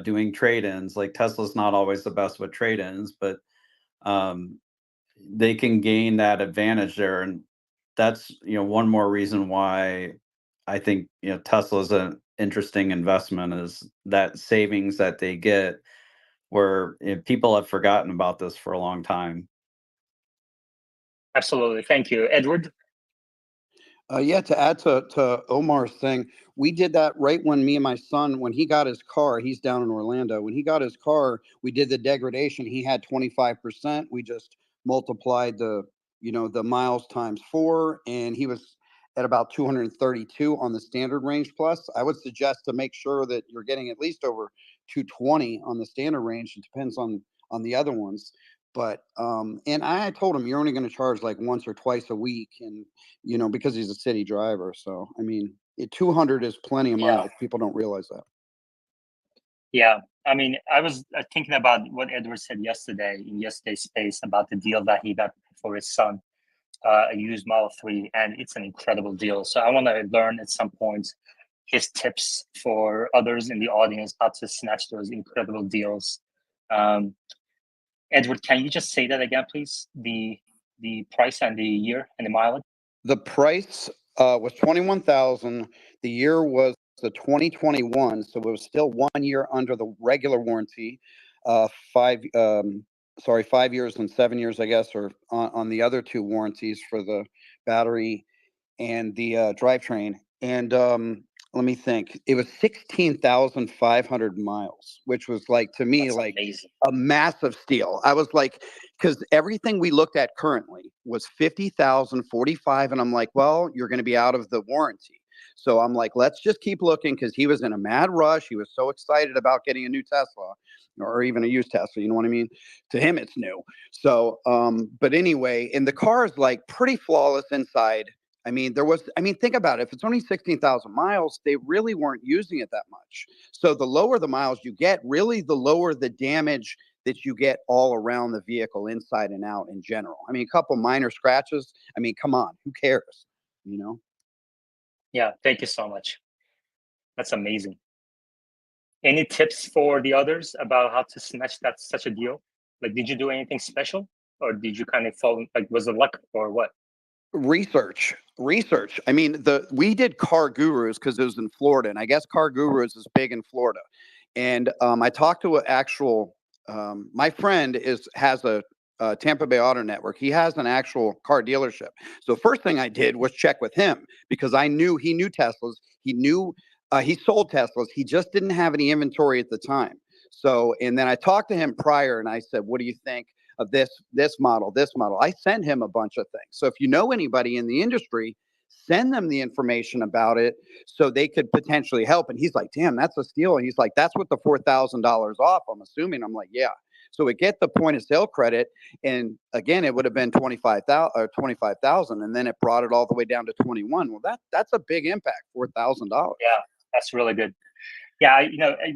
doing trade-ins. Like Tesla's not always the best with trade-ins, but they can gain that advantage there, and that's one more reason why I think Tesla's an interesting investment is that savings that they get, where people have forgotten about this for a long time. Absolutely, thank you, Edward. Yeah, to add to Omar's thing, we did that right when me and my son, when he got his car, he's down in Orlando. When he got his car, we did the degradation. He had 25%. We just multiplied the miles times 4, and he was at about 232 on the standard range plus. I would suggest to make sure that you're getting at least over 220 on the standard range. It depends on the other ones. But and I told him you're only going to charge like once or twice a week, and because he's a city driver. So I mean, 200 is plenty of miles. People don't realize that. Yeah, I mean, I was thinking about what Edward said yesterday in yesterday's space about the deal that he got for his son, a used Model 3, and it's an incredible deal. So I want to learn at some point his tips for others in the audience how to snatch those incredible deals. Edward, can you just say that again, please? The price and the year and the mileage? The price was 21,000. The year was the 2021, so it was still 1 year under the regular warranty. 5 years and 7 years, I guess, or on the other 2 warranties for the battery and the drivetrain. And let me think. It was 16,500 miles, which was like, to me, That's like amazing. a massive steal. I was like, because everything we looked at currently was 50,000, 45, and I'm like, well, you're going to be out of the warranty. So I'm like, let's just keep looking, because he was in a mad rush. He was so excited about getting a new Tesla, or even a used Tesla. You know what I mean? To him, it's new. So, but anyway, and the car is like pretty flawless inside. I mean, think about it. If it's only 16,000 miles, they really weren't using it that much. So the lower the miles you get, really the lower the damage that you get all around the vehicle, inside and out in general. I mean, a couple minor scratches. I mean, come on, who cares? Yeah, thank you so much. That's amazing. Any tips for the others about how to snatch such a deal? Like, did you do anything special, or did you kind of fall? Like, was it luck or what? Research. I mean, we did Car Gurus because it was in Florida, and I guess Car Gurus is big in Florida. And I talked to an actual. My friend has a Tampa Bay Auto Network. He has an actual car dealership. So first thing I did was check with him, because I knew he knew Teslas. He knew he sold Teslas. He just didn't have any inventory at the time. So, and then I talked to him prior, and I said, "What do you think of this model, this model?" I sent him a bunch of things. So if you know anybody in the industry, send them the information about it so they could potentially help. And he's like, "Damn, that's a steal." And he's like, "That's what the $4,000 off, I'm assuming." I'm like, "Yeah." So we get the point of sale credit, and again, it would have been 25,000, and then it brought it all the way down to 21. Well, that's a big impact, $4,000. Yeah, that's really good. Yeah,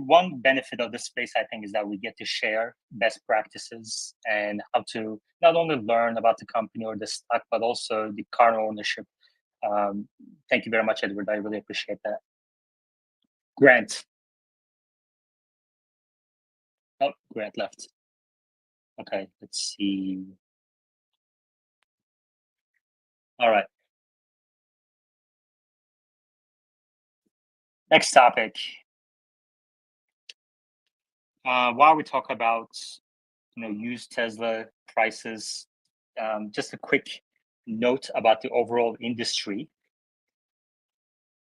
one benefit of this space, I think, is that we get to share best practices and how to not only learn about the company or the stock, but also the car ownership. Thank you very much, Edward. I really appreciate that. Grant. Oh, Grant left. Okay, let's see. All right. Next topic. While we talk about used Tesla prices, just a quick note about the overall industry.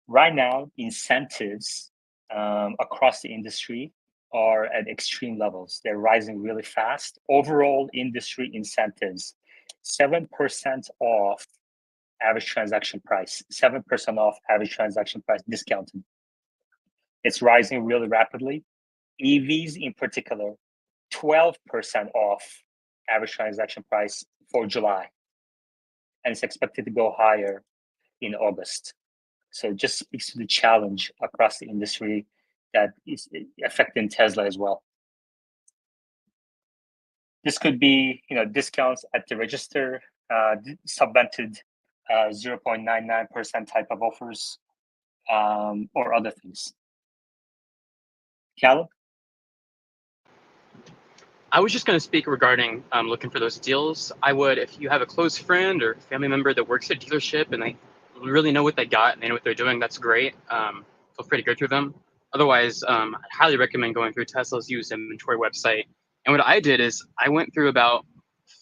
Right now, incentives across the industry are at extreme levels. They're rising really fast. Overall industry incentives, 7% off average transaction price, 7% off average transaction price discounted. It's rising really rapidly. EVs in particular, 12% off average transaction price for July. And it's expected to go higher in August. So it just speaks to the challenge across the industry that is affecting Tesla as well. This could be, discounts at the register, subvented 0.99% type of offers, or other things. Callum? I was just going to speak regarding looking for those deals. I would, if you have a close friend or family member that works at a dealership and they really know what they got and they know what they're doing, that's great. Feel free to go through them. Otherwise, I'd highly recommend going through Tesla's used inventory website. And what I did is I went through about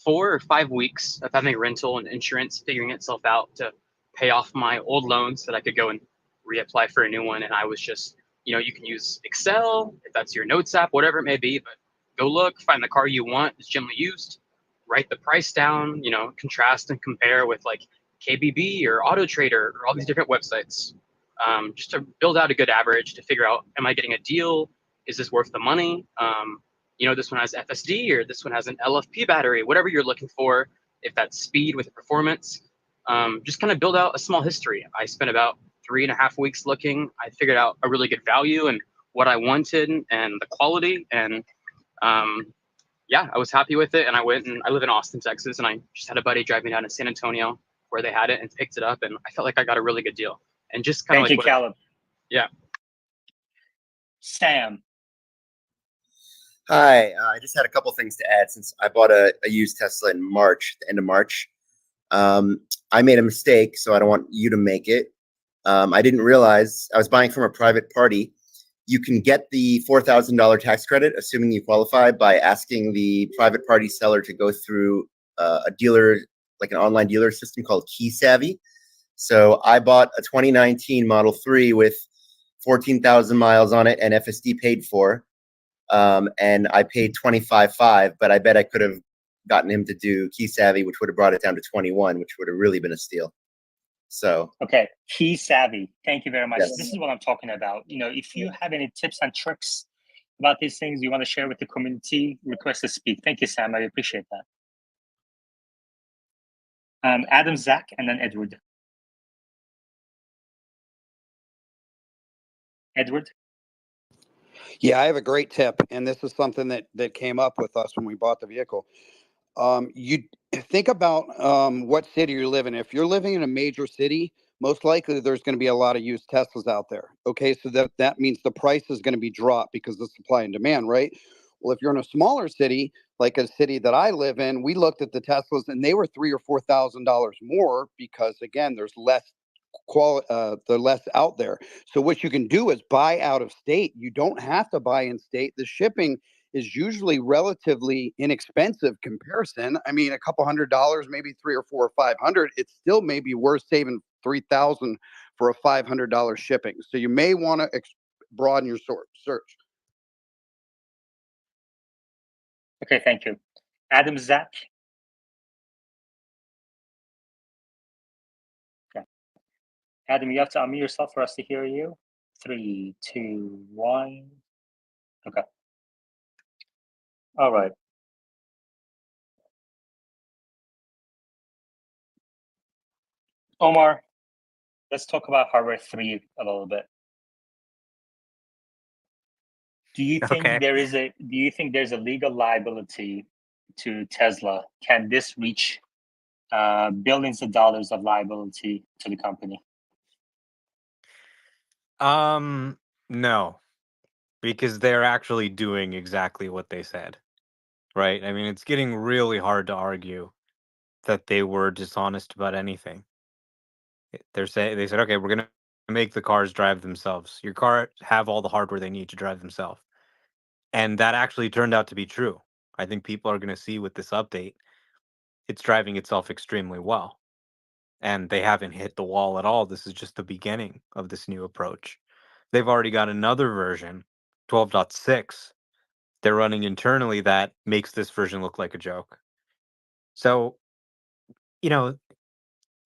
4 or 5 weeks of having rental and insurance figuring itself out to pay off my old loans so that I could go and reapply for a new one. And I was just, you can use Excel, if that's your notes app, whatever it may be, but go look, find the car you want, it's generally used, write the price down, contrast and compare with like KBB or Auto Trader or all these different websites, just to build out a good average to figure out, am I getting a deal? Is this worth the money? This one has FSD or this one has an LFP battery, whatever you're looking for, if that's speed with performance, just kind of build out a small history. I spent about 3.5 weeks looking. I figured out a really good value and what I wanted and the quality. And I was happy with it. And I went and I live in Austin, Texas, and I just had a buddy drive me down to San Antonio where they had it and picked it up. And I felt like I got a really good deal. And just kind of Thank you, Caleb. Yeah. Sam. Hi, I just had a couple things to add since I bought a used Tesla in March, the end of March. I made a mistake, so I don't want you to make it. I didn't realize I was buying from a private party. You can get the $4,000 tax credit, assuming you qualify, by asking the private party seller to go through a dealer, like an online dealer system called Key Savvy. So I bought a 2019 Model 3 with 14,000 miles on it and FSD paid for. And I paid $25,500, but I bet I could have gotten him to do Key Savvy, which would have brought it down to 21, which would have really been a steal. So okay, Key Savvy. Thank you very much. Yes. This is what I'm talking about. If you have any tips and tricks about these things you want to share with the community, request to speak. Thank you, Sam. I appreciate that. Adam, Zach, and then Edward. Edward? Yeah, I have a great tip, and this is something that came up with us when we bought the vehicle. You think about what city you live in. If you're living in a major city, most likely there's going to be a lot of used Teslas out there. Okay, so that means the price is going to be dropped because of the supply and demand, right? Well, if you're in a smaller city, like a city that I live in, we looked at the Teslas and they were $3,000 or $4,000 more because, again, there's less they're less out there. So what you can do is buy out of state. You don't have to buy in state. The shipping is usually relatively inexpensive comparison. I mean, a couple $100, maybe $300 or $400 or $500. It's still maybe worth saving $3,000 for a $500 shipping. So you may want to broaden your search. Okay, thank you. Adam, Zach? Okay. Adam, you have to unmute yourself for us to hear you. 3, 2, 1. Okay. All right. Omar, let's talk about Hardware 3 a little bit. Do you think there's a legal liability to Tesla? Can this reach billions of dollars of liability to the company? No, because they're actually doing exactly what they said, right? I mean, it's getting really hard to argue that they were dishonest about anything. They said, okay, we're gonna make the cars drive themselves. Your car have all the hardware they need to drive themselves, and that actually turned out to be true. I think people are going to see with this update, it's driving itself extremely well, and they haven't hit the wall at all. This is just the beginning of this new approach. they've already got another version, 12.6, they're running internally that makes this version look like a joke. So, you know,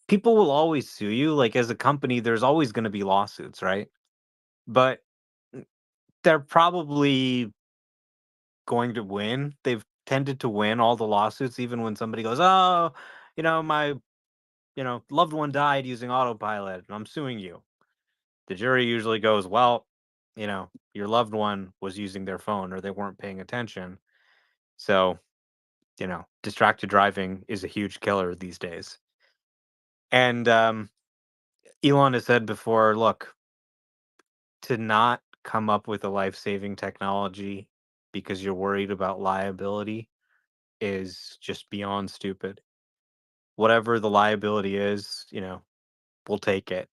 people will always sue you. Like, as a company, there's always going to be lawsuits, right? But they're probably going to win. They've tended to win all the lawsuits, even when somebody goes, "Oh, my loved one died using autopilot, and I'm suing you." The jury usually goes, "Well, your loved one was using their phone, or they weren't paying attention." So, distracted driving is a huge killer these days. And Elon has said before, look, to not come up with a life-saving technology because you're worried about liability is just beyond stupid. Whatever the liability is, we'll take it.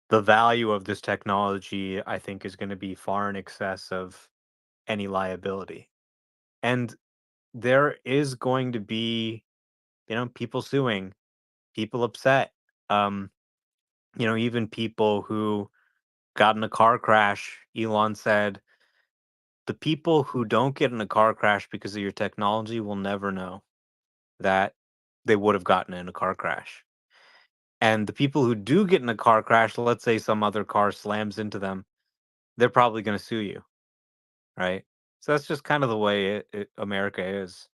The value of this technology, I think, is going to be far in excess of any liability. And there is going to be, people suing, people upset. Even people who got in a car crash. Elon said, the people who don't get in a car crash because of your technology will never know that they would have gotten in a car crash. And the people who do get in a car crash, let's say some other car slams into them, they're probably going to sue you, right? So that's just kind of the way America is.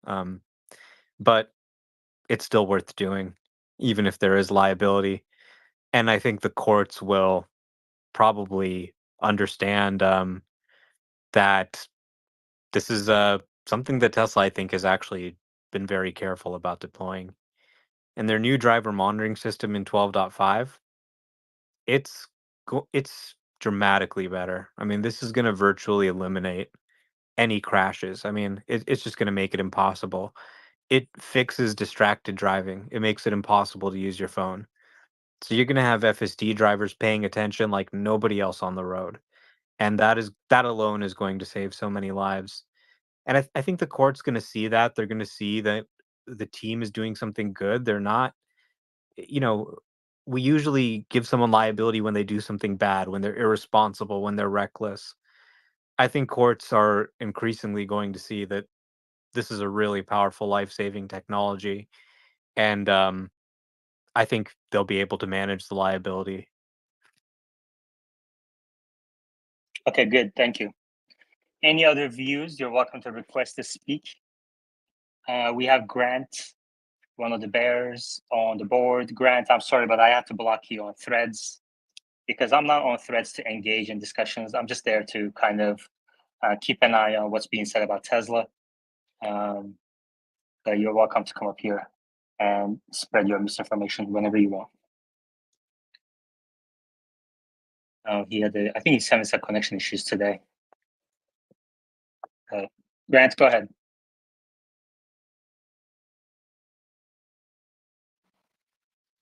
But it's still worth doing, even if there is liability. And I think the courts will probably understand that this is something that Tesla, I think, has actually been very careful about deploying. And their new driver monitoring system in 12.5, it's dramatically better. I mean, this is going to virtually eliminate any crashes. I mean, it's just going to make it impossible. It fixes distracted driving. It makes it impossible to use your phone. So you're going to have FSD drivers paying attention like nobody else on the road. And that alone is going to save so many lives. And I think the court's going to see that. They're going to see that the team is doing something good. They're not, you know, we usually give someone liability when they do something bad, when they're irresponsible, when they're reckless. I think courts are increasingly going to see that this is a really powerful life-saving technology. And I think they'll be able to manage the liability. Okay, good. Thank you. Any other views? You're welcome to request to speak. We have Grant, one of the bears on the board. Grant, I'm sorry, but I have to block you on Threads because I'm not on Threads to engage in discussions. I'm just there to kind of keep an eye on what's being said about Tesla. But you're welcome to come up here and spread your misinformation whenever you want. I think he's having some connection issues today. Grant, go ahead.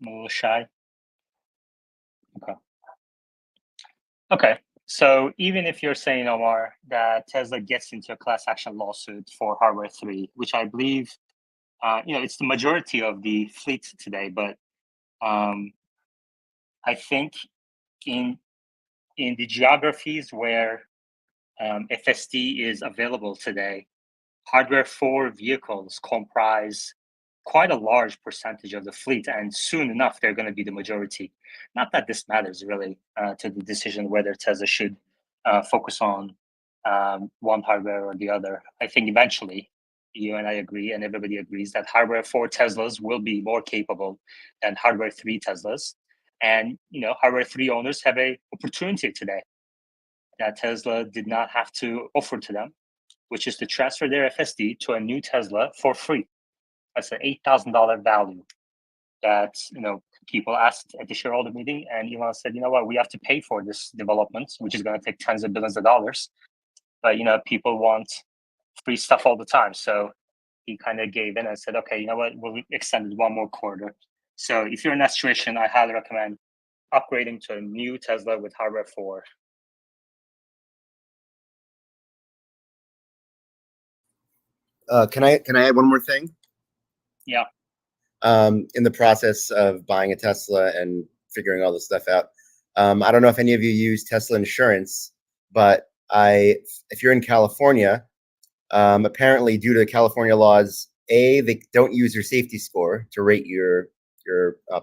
I'm a little shy. Okay. So even if you're saying, Omar, that Tesla gets into a class action lawsuit for hardware 3, which I believe, it's the majority of the fleet today, but I think in the geographies where FSD is available today, hardware 4 vehicles comprise quite a large percentage of the fleet, and soon enough, they're going to be the majority. Not that this matters really to the decision whether Tesla should focus on one hardware or the other. I think eventually, you and I agree, and everybody agrees that hardware 4 Teslas will be more capable than hardware 3 Teslas. And hardware 3 owners have an opportunity today that Tesla did not have to offer to them, which is to transfer their FSD to a new Tesla for free. That's an $8,000 value that people asked at the shareholder meeting, and Elon said, "You know what? We have to pay for this development, which is going to take tens of billions of dollars." But people want free stuff all the time, so he kind of gave in and said, "Okay, you know what? We'll extend it one more quarter." So if you're in that situation, I highly recommend upgrading to a new Tesla with hardware 4. Can I add one more thing? Yeah. In the process of buying a Tesla and figuring all this stuff out, I don't know if any of you use Tesla insurance, but if you're in California, apparently due to California laws, they don't use your safety score to rate your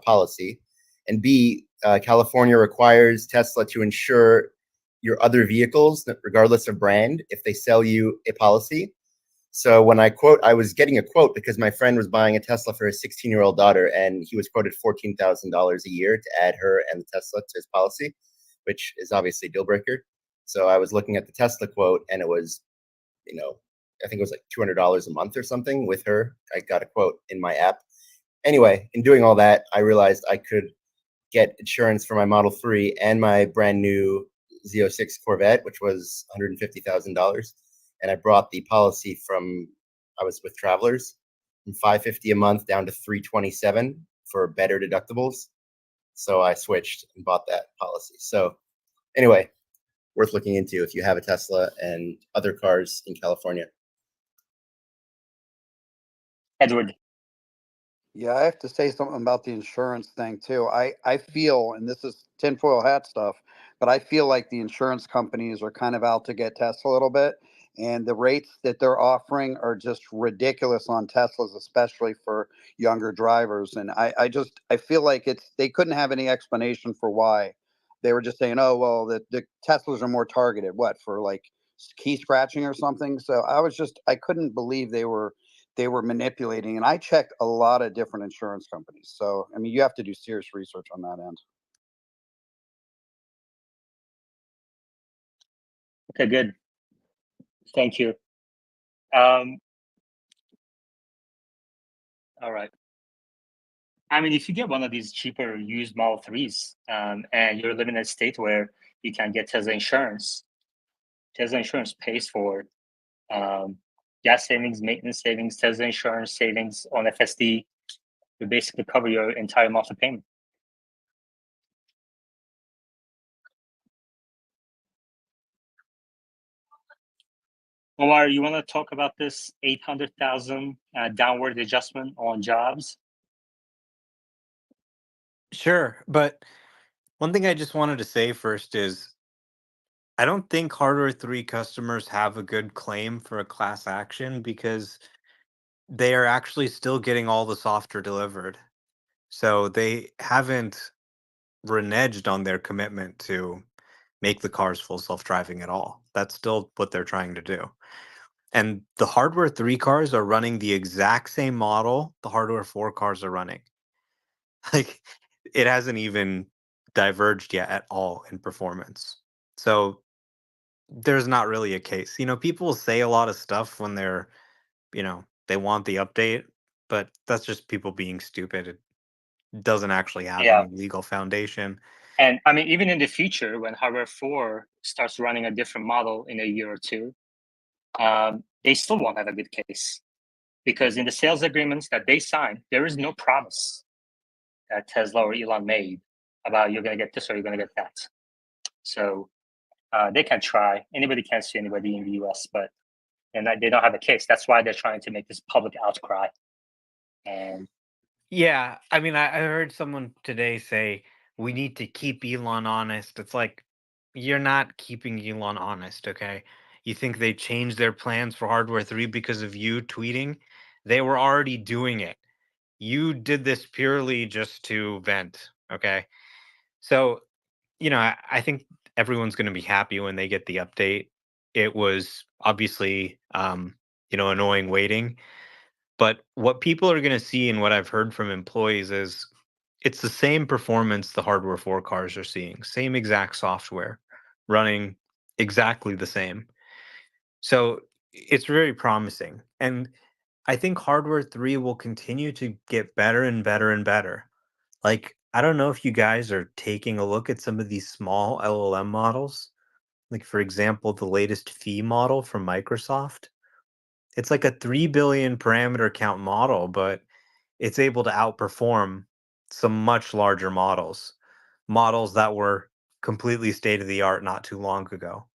policy, and B, California requires Tesla to insure your other vehicles, regardless of brand, if they sell you a policy. So when I was getting a quote because my friend was buying a Tesla for his 16-year-old daughter, and he was quoted $14,000 a year to add her and the Tesla to his policy, which is obviously a deal breaker. So I was looking at the Tesla quote, and it was, I think it was like $200 a month or something with her. I got a quote in my app. Anyway, in doing all that, I realized I could get insurance for my Model 3 and my brand new Z06 Corvette, which was $150,000. And I brought the policy I was with Travelers, from $550 a month down to $327 for better deductibles. So I switched and bought that policy. So anyway, worth looking into if you have a Tesla and other cars in California. Edward. Yeah, I have to say something about the insurance thing too. I feel, and this is tinfoil hat stuff, but I feel like the insurance companies are kind of out to get Tesla a little bit. And the rates that they're offering are just ridiculous on Teslas, especially for younger drivers. And I feel like they couldn't have any explanation for why. They were just saying, oh, well, the Teslas are more targeted, what, for like key scratching or something. So I couldn't believe they were manipulating. And I checked a lot of different insurance companies. So, I mean, you have to do serious research on that end. Okay, good. Thank you. All right. I mean, if you get one of these cheaper used Model 3s, and you're living in a state where you can get Tesla insurance pays for gas savings, maintenance savings, Tesla insurance savings on FSD. You basically cover your entire monthly payment. Omar, you want to talk about this 800,000 downward adjustment on jobs? Sure, but one thing I just wanted to say first is I don't think Hardware 3 customers have a good claim for a class action because they are actually still getting all the software delivered. So they haven't reneged on their commitment to make the cars full self-driving at all. That's still what they're trying to do. And the Hardware 3 cars are running the exact same model the Hardware 4 cars are running. Like, it hasn't even diverged yet at all in performance. So there's not really a case. People say a lot of stuff when they want the update, but that's just people being stupid. It doesn't actually have Yeah. any legal foundation. And I mean, even in the future, when Hardware 4 starts running a different model in a year or two, they still won't have a good case. Because in the sales agreements that they signed, there is no promise that Tesla or Elon made about you're going to get this or you're going to get that. So they can try. Anybody can sue anybody in the US, but they don't have a case. That's why they're trying to make this public outcry. And yeah, I mean, I heard someone today say we need to keep Elon honest. It's like, you're not keeping Elon honest, okay? You think they changed their plans for Hardware 3 because of you tweeting? They were already doing it. You did this purely just to vent, okay? So, I think everyone's going to be happy when they get the update. It was obviously, annoying waiting. But what people are going to see and what I've heard from employees is it's the same performance the Hardware 4 cars are seeing, same exact software running exactly the same. So it's very promising. And I think Hardware 3 will continue to get better and better and better. Like, I don't know if you guys are taking a look at some of these small LLM models. Like, for example, the latest fee model from Microsoft. It's like a 3 billion parameter count model, but it's able to outperform some much larger models that were completely state of the art not too long ago.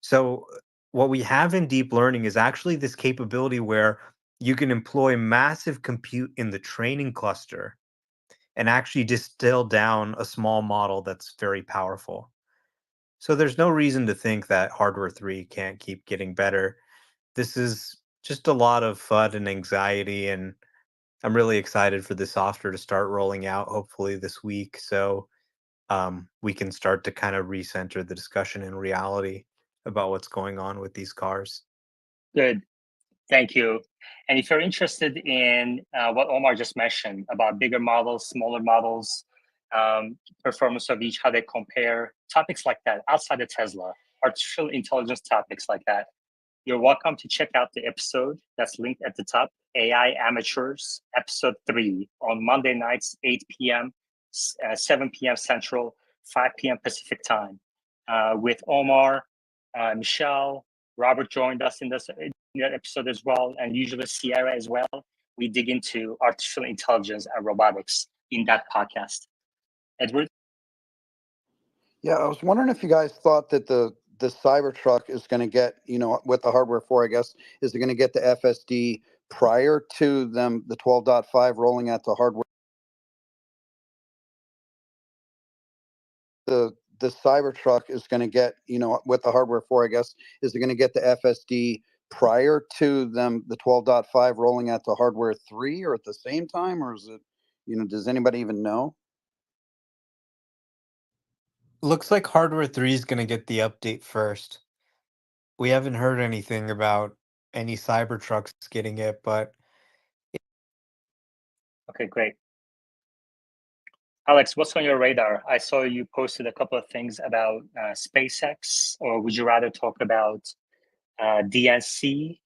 So, what we have in deep learning is actually this capability where you can employ massive compute in the training cluster and actually distill down a small model that's very powerful. So there's no reason to think that hardware 3 can't keep getting better. This is just a lot of fun and anxiety, and I'm really excited for the software to start rolling out hopefully this week, so we can start to kind of recenter the discussion in reality about what's going on with these cars. Good. Thank you. And if you're interested in what Omar just mentioned about bigger models, smaller models, performance of each, how they compare, topics like that outside of Tesla, artificial intelligence topics like that, you're welcome to check out the episode that's linked at the top, AI Amateurs, episode 3, on Monday nights, 8 p.m., 7 p.m. Central, 5 p.m. Pacific time, with Omar, Michelle, Robert joined us in that episode as well, and usually Sierra as well. We dig into artificial intelligence and robotics in that podcast. Edward? Yeah, I was wondering if you guys thought that the Cybertruck is going to get, with the hardware 4, I guess, is it going to get the FSD prior to them, the 12.5 rolling out the hardware? The Cybertruck is going to get, with the hardware 4, I guess, is it going to get the FSD prior to them, the 12.5 rolling out to hardware 3, or at the same time, or is it, does anybody even know? Looks like hardware 3 is going to get the update first. We haven't heard anything about any Cybertrucks getting it, but Okay, great. Alex, what's on your radar? I saw you posted a couple of things about SpaceX, or would you rather talk about DNC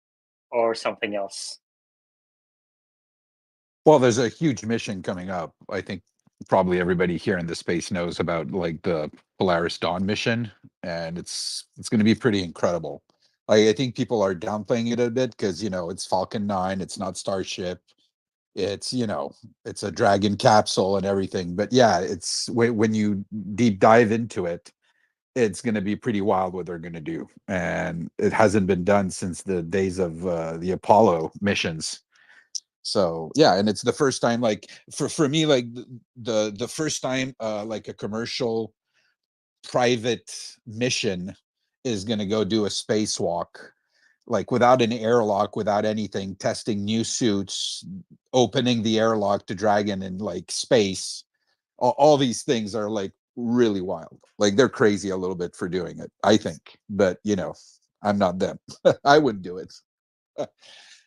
or something else? Well, there's a huge mission coming up. I think probably everybody here in the space knows about like the Polaris Dawn mission, and it's going to be pretty incredible. I think people are downplaying it a bit because it's Falcon 9, it's not Starship, it's it's a Dragon capsule and everything. But yeah, it's when you deep dive into it, it's going to be pretty wild what they're going to do, and it hasn't been done since the days of the Apollo missions. So yeah, and it's the first time, like for me, like the first time like a commercial private mission is going to go do a spacewalk, like without an airlock, without anything, testing new suits, opening the airlock to Dragon in like space. All these things are like really wild. Like they're crazy a little bit for doing it, I think. But I'm not them. I wouldn't do it.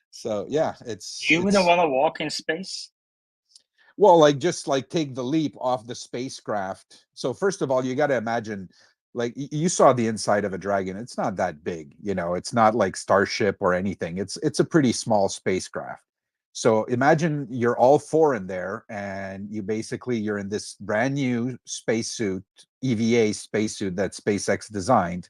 So yeah, You wouldn't want to walk in space? well, like just like take the leap off the spacecraft. So first of all, you got to imagine, like you saw the inside of a Dragon. It's not that big, it's not like Starship or anything. It's a pretty small spacecraft. So imagine you're all four in there, and you're in this brand new spacesuit, EVA spacesuit that SpaceX designed,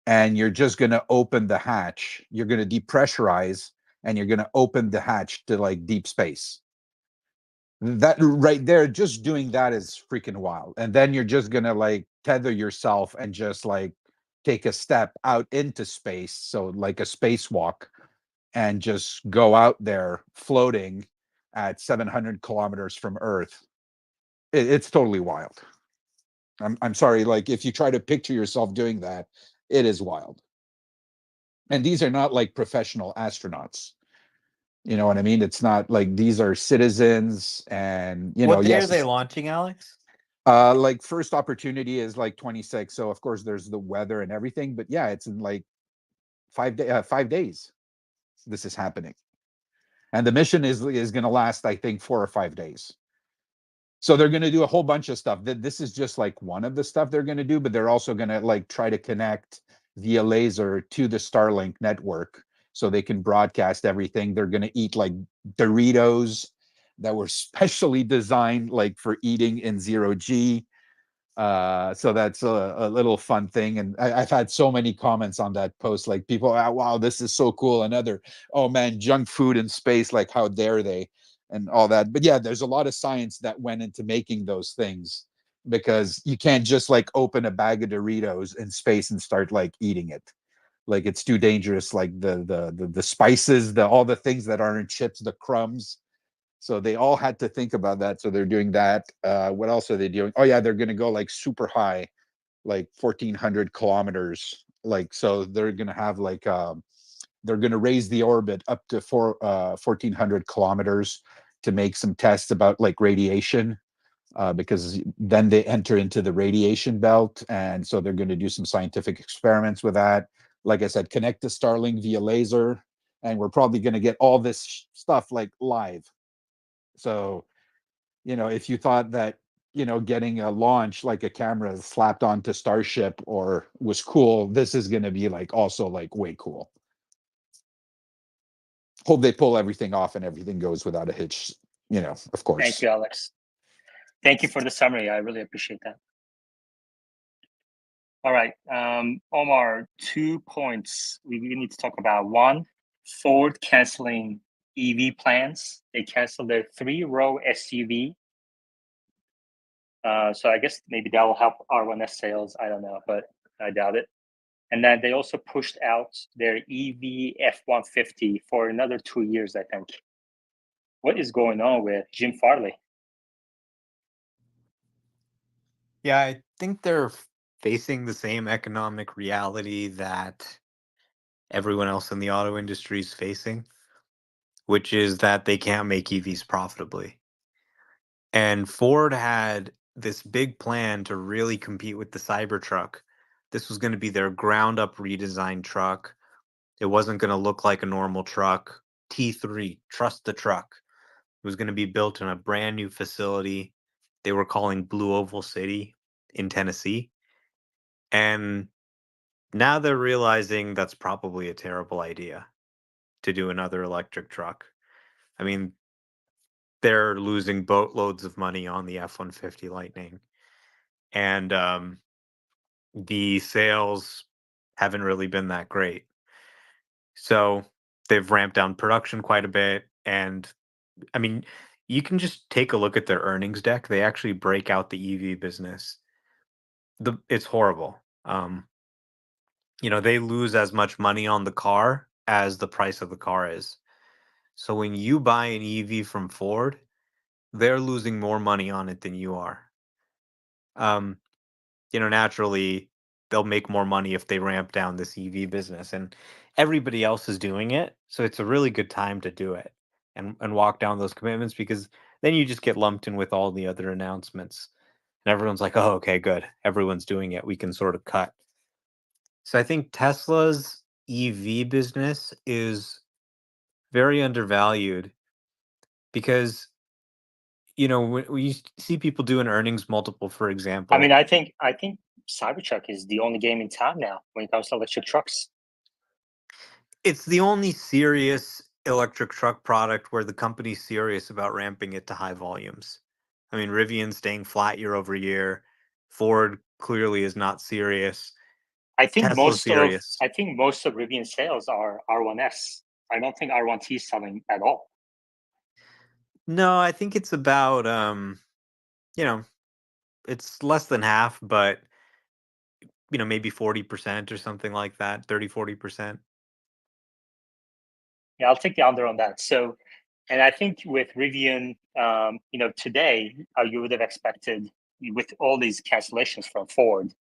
and you're just going to open the hatch. You're going to depressurize, and you're going to open the hatch to like deep space. That right there, just doing that is freaking wild. And then you're just going to like tether yourself and just like take a step out into space. So like a spacewalk, and just go out there floating at 700 kilometers from Earth. It's totally wild. I'm sorry. Like if you try to picture yourself doing that, it is wild. And these are not like professional astronauts. You know what I mean? It's not like these are citizens, and what day yes, are they launching, Alex? Like first opportunity is like 26. So of course there's the weather and everything, but yeah, it's in like 5 days. This is happening, and the mission is going to last, I think, 4 or 5 days. So they're going to do a whole bunch of stuff. This is just like one of the stuff they're going to do, but they're also going to like try to connect via laser to the Starlink network so they can broadcast everything. They're going to eat like Doritos that were specially designed like for eating in 0G. So that's a little fun thing. And I've had so many comments on that post, like people, wow, this is so cool. Another, oh man, junk food in space, like how dare they, and all that. But yeah, there's a lot of science that went into making those things, because you can't just like open a bag of Doritos in space and start like eating it. Like it's too dangerous. Like the spices, all the things that aren't chips, the crumbs, So they all had to think about that. So they're doing that. What else are they doing? Oh yeah, they're going to go like super high, like 1,400 kilometers. Like, so they're going to have like, they're going to raise the orbit up to 1,400 kilometers to make some tests about like radiation, because then they enter into the radiation belt. And so they're going to do some scientific experiments with that. Like I said, connect to Starlink via laser. And we're probably going to get all this stuff like live. So, if you thought that, getting a launch like a camera slapped onto Starship or was cool, this is going to be like also like way cool. Hope they pull everything off and everything goes without a hitch, of course. Thank you, Alex. Thank you for the summary. I really appreciate that. All right, Omar, 2 points we need to talk about. One, Ford canceling EV plans. They canceled their 3-row SUV. So I guess maybe that will help R1S sales. I don't know, but I doubt it. And then they also pushed out their EV F-150 for another 2 years, I think. What is going on with Jim Farley? Yeah, I think they're facing the same economic reality that everyone else in the auto industry is facing, which is that they can't make EVs profitably. And Ford had this big plan to really compete with the Cybertruck. This was going to be their ground up redesigned truck. It wasn't going to look like a normal truck. T3, trust the truck. It was going to be built in a brand new facility they were calling Blue Oval City in Tennessee. And now they're realizing that's probably a terrible idea to do another electric truck. I mean, they're losing boatloads of money on the F-150 Lightning. And the sales haven't really been that great. So they've ramped down production quite a bit. And I mean, you can just take a look at their earnings deck. They actually break out the EV business. It's horrible. They lose as much money on the car as the price of the car is. So when you buy an EV from Ford, they're losing more money on it than you are. Naturally, they'll make more money if they ramp down this EV business, and everybody else is doing it. So it's a really good time to do it and walk down those commitments, because then you just get lumped in with all the other announcements. And everyone's like, oh, okay, good. Everyone's doing it. We can sort of cut. So I think Tesla's EV business is very undervalued because, when you see people do an earnings multiple, for example. I mean, I think Cybertruck is the only game in town now when it comes to electric trucks. It's the only serious electric truck product where the company's serious about ramping it to high volumes. I mean, Rivian's staying flat year over year. Ford clearly is not serious. I think Tesla's serious. most of Rivian sales are R1S. I don't think R1T is selling at all. No, I think it's about it's less than half, but maybe 40% or something like that, 30-40%. Yeah, I'll take the under on that. So, and I think with Rivian, today, you would have expected, with all these cancellations from Ford,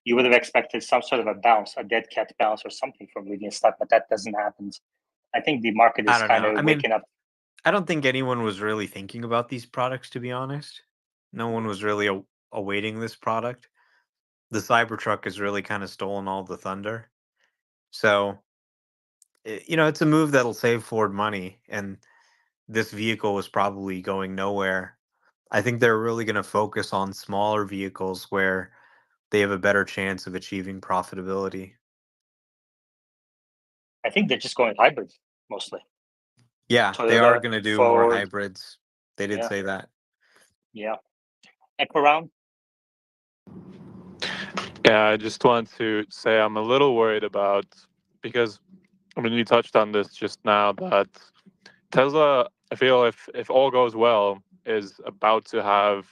you would have expected some sort of a bounce, a dead cat bounce or something from Rivian stock, but that doesn't happen. I think the market is kind of waking up. I don't think anyone was really thinking about these products, to be honest. No one was really awaiting this product. The Cybertruck has really kind of stolen all the thunder. So, it's a move that'll save Ford money, and this vehicle was probably going nowhere. I think they're really going to focus on smaller vehicles where they have a better chance of achieving profitability. I think they're just going hybrid mostly. Yeah, Toyota, they are going to do Ford, more hybrids. They did say that. Yeah. Echo round. Yeah, I just want to say I'm a little worried about, because you touched on this just now, that Tesla, I feel if all goes well, is about to have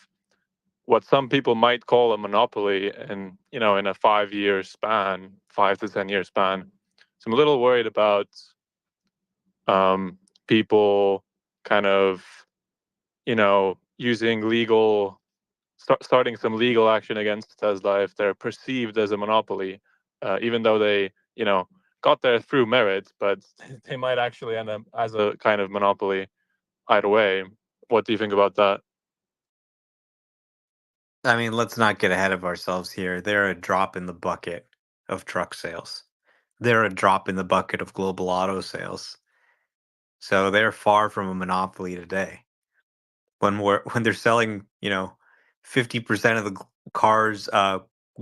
what some people might call a monopoly in in a 5-year span, 5 to 10 year span. So I'm a little worried about people kind of using starting some legal action against Tesla if they're perceived as a monopoly, even though they, got there through merit, but they might actually end up as a kind of monopoly either way. What do you think about that? I mean, let's not get ahead of ourselves here. They're a drop in the bucket of truck sales. They're a drop in the bucket of global auto sales. So they're far from a monopoly today. When they're selling, 50% of the cars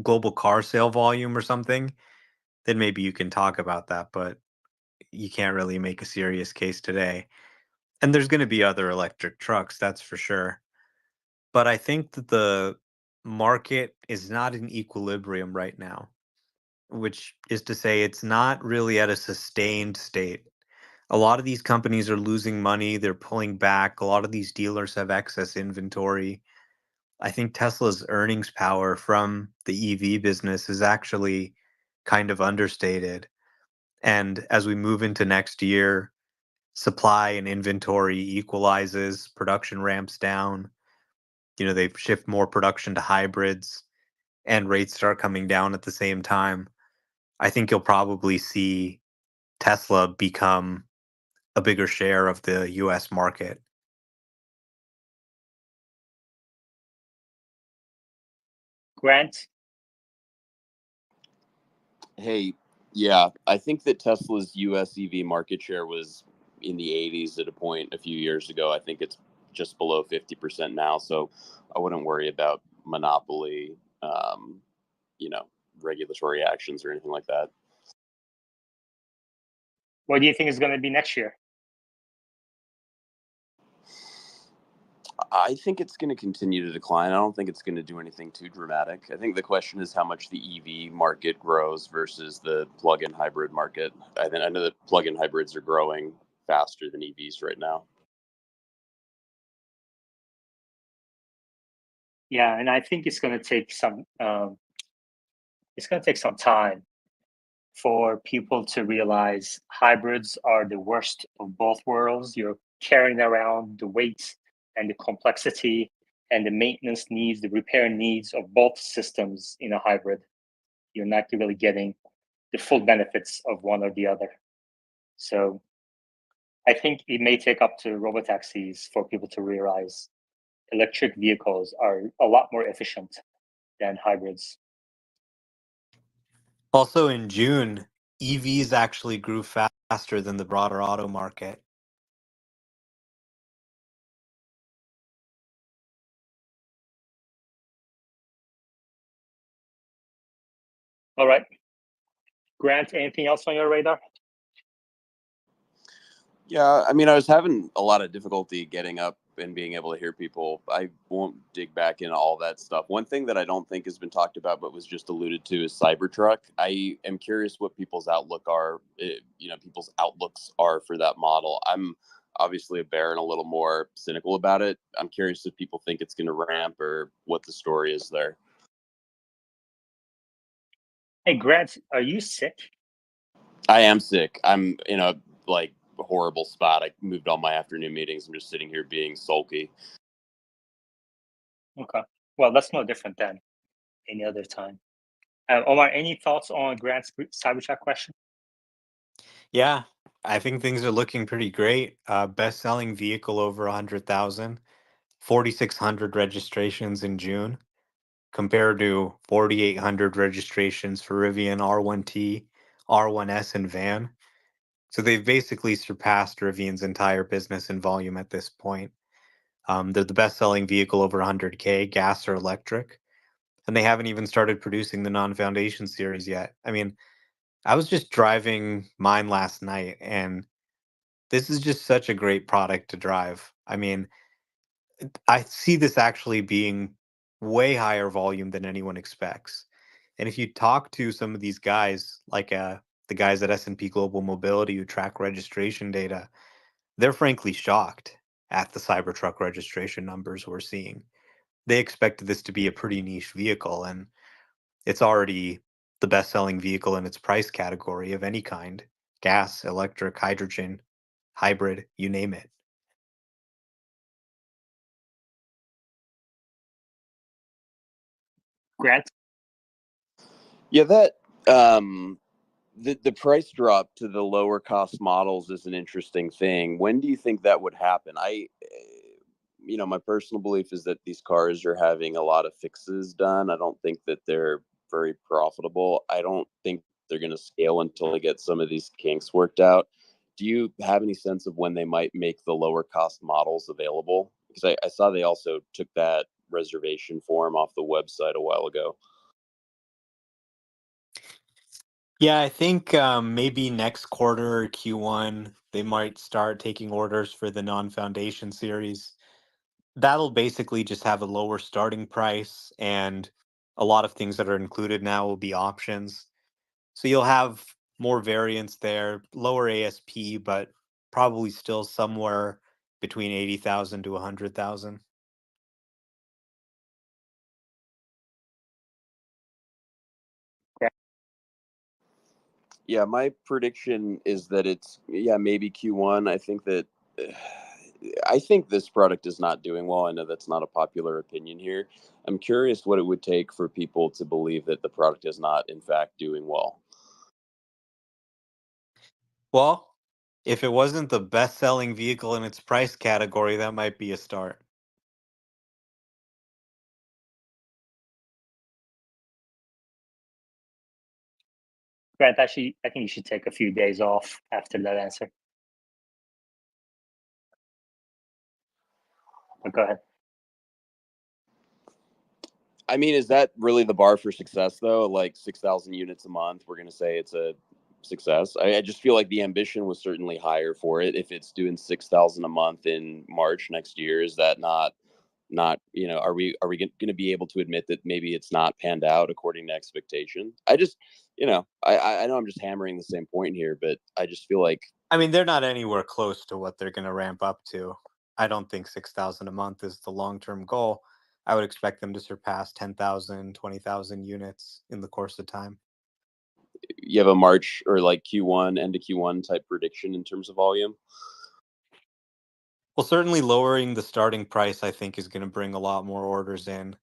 global car sale volume or something, then maybe you can talk about that, but you can't really make a serious case today. And there's going to be other electric trucks, that's for sure. But I think that the market is not in equilibrium right now, which is to say it's not really at a sustained state. A lot of these companies are losing money, they're pulling back. A lot of these dealers have excess inventory. I think Tesla's earnings power from the EV business is actually kind of understated. And as we move into next year, supply and inventory equalizes, production ramps down, they shift more production to hybrids and rates start coming down at the same time. I think you'll probably see Tesla become a bigger share of the US market. Grant? Hey, yeah, I think that Tesla's US EV market share was in the 80s at a point a few years ago. I think it's just below 50% now. So I wouldn't worry about monopoly, you know, regulatory actions or anything like that. What do you think is going to be next year? I think it's going to continue to decline. I don't think it's going to do anything too dramatic. I think the question is how much the EV market grows versus the plug-in hybrid market. I know that plug-in hybrids are growing faster than EVs right now. Yeah, and I think it's going to take some time for people to realize hybrids are the worst of both worlds. You're carrying around the weight and the complexity and the maintenance needs, the repair needs of both systems in a hybrid. You're not really getting the full benefits of one or the other. So I think it may take up to robotaxis for people to realize electric vehicles are a lot more efficient than hybrids. Also in June, EVs actually grew faster than the broader auto market. All right. Grant, anything else on your radar? Yeah, I mean, I was having a lot of difficulty getting up and being able to hear people. I won't dig back into all that stuff. One thing that I don't think has been talked about, but was just alluded to, is Cybertruck. I am curious what people's people's outlooks are for that model. I'm obviously a bear and a little more cynical about it. I'm curious if people think it's going to ramp or what the story is there. Hey, Grant, are you sick? I am sick. I'm in a horrible spot. I moved all my afternoon meetings. I'm just sitting here being sulky. Okay. Well, that's no different than any other time. Omar, any thoughts on Grant's Cybertruck question? Yeah, I think things are looking pretty great. Best-selling vehicle over 100,000, 4,600 registrations in June, compared to 4,800 registrations for Rivian R1T, R1S, and Van. So they've basically surpassed Rivian's entire business in volume at this point. They're the best-selling vehicle over 100K, gas or electric, and they haven't even started producing the non-foundation series yet. I mean, I was just driving mine last night, and this is just such a great product to drive. I mean, I see this actually being way higher volume than anyone expects. And if you talk to some of these guys, like the guys at S&P Global Mobility who track registration data, they're frankly shocked at the Cybertruck registration numbers we're seeing. They expected this to be a pretty niche vehicle, and it's already the best-selling vehicle in its price category of any kind: gas, electric, hydrogen, hybrid, you name it. Grant? Yeah, that the price drop to the lower cost models is an interesting thing. When do you think that would happen? My personal belief is that these cars are having a lot of fixes done. I don't think that they're very profitable. I don't think they're going to scale until they get some of these kinks worked out. Do you have any sense of when they might make the lower cost models available? Because I saw they also took that reservation form off the website a while ago. Yeah, I think maybe next quarter or Q1, they might start taking orders for the non-foundation series. That'll basically just have a lower starting price, and a lot of things that are included now will be options. So you'll have more variance there, lower ASP, but probably still somewhere between 80,000 to 100,000. Yeah, my prediction is that it's maybe Q1. I think this product is not doing well. I know that's not a popular opinion here. I'm curious what it would take for people to believe that the product is not in fact doing well. Well, if it wasn't the best-selling vehicle in its price category, that might be a start. Grant, actually, I think you should take a few days off after that answer. But go ahead. I mean, is that really the bar for success, though? Like 6,000 units a month, we're going to say it's a success. I just feel like the ambition was certainly higher for it. If it's doing 6,000 a month in March next year, is that not are we going to be able to admit that maybe it's not panned out according to expectation? I just I know I'm just hammering the same point here, but I just feel like, I mean, they're not anywhere close to what they're going to ramp up to. I don't think 6,000 a month is the long-term goal. I would expect them to surpass 10,000, 20,000 units in the course of time. you have a March or like Q1, end of Q1 type prediction in terms of volume. Well, certainly lowering the starting price, I think, is going to bring a lot more orders in.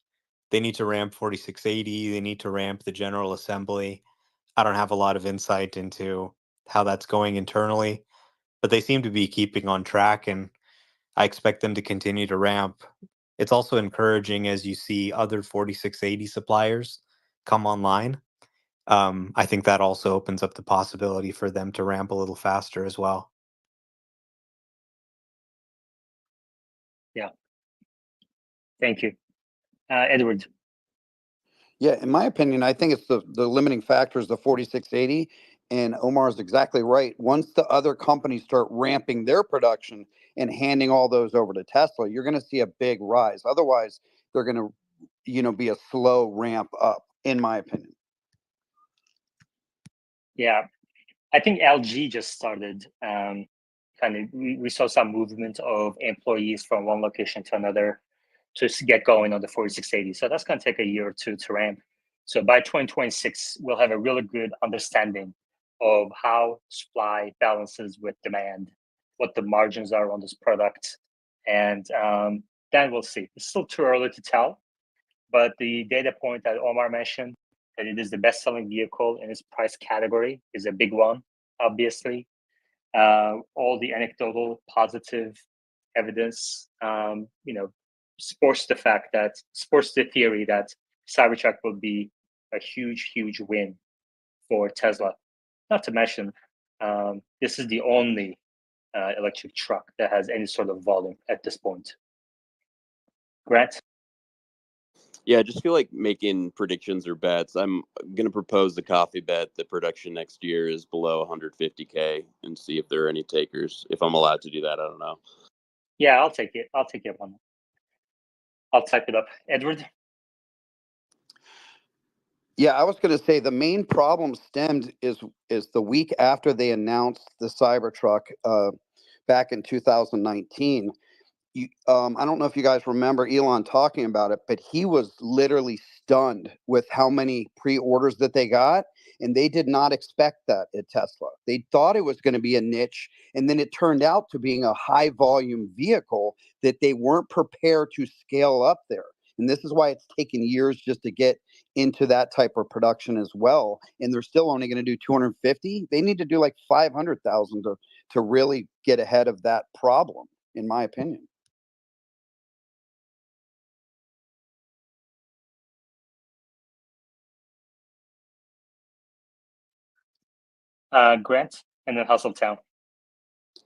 They need to ramp 4680. They need to ramp the General Assembly. I don't have a lot of insight into how that's going internally, but they seem to be keeping on track, and I expect them to continue to ramp. It's also encouraging as you see other 4680 suppliers come online. I think that also opens up the possibility for them to ramp a little faster as well. Yeah. Thank you. Edward. Yeah, in my opinion, I think it's the limiting factor is the 4680. And Omar is exactly right. Once the other companies start ramping their production and handing all those over to Tesla, you're going to see a big rise. Otherwise, they're going to, be a slow ramp up, in my opinion. Yeah, I think LG just started. We saw some movement of employees from one location to another to get going on the 4680. So that's going to take a year or two to ramp. So by 2026, we'll have a really good understanding of how supply balances with demand, what the margins are on this product, and then we'll see. It's still too early to tell, but the data point that Omar mentioned, that it is the best-selling vehicle in its price category, is a big one, obviously. All the anecdotal positive evidence, supports the theory that Cybertruck will be a huge win for Tesla. Not to mention, this is the only electric truck that has any sort of volume at this point. Grant? Yeah, I just feel like making predictions or bets. I'm going to propose the coffee bet that production next year is below 150K and see if there are any takers. If I'm allowed to do that, I don't know. Yeah, I'll take it. I'll take it on. I'll type it up. Edward? Yeah, I was going to say the main problem stemmed is the week after they announced the Cybertruck back in 2019. I don't know if you guys remember Elon talking about it, but he was literally stunned with how many pre-orders that they got, and they did not expect that at Tesla. They thought it was going to be a niche, and then it turned out to being a high volume vehicle that they weren't prepared to scale up there. And this is why it's taken years just to get into that type of production as well. And they're still only going to do 250. They need to do like 500,000 to really get ahead of that problem, in my opinion. Grant, and then Hustletown.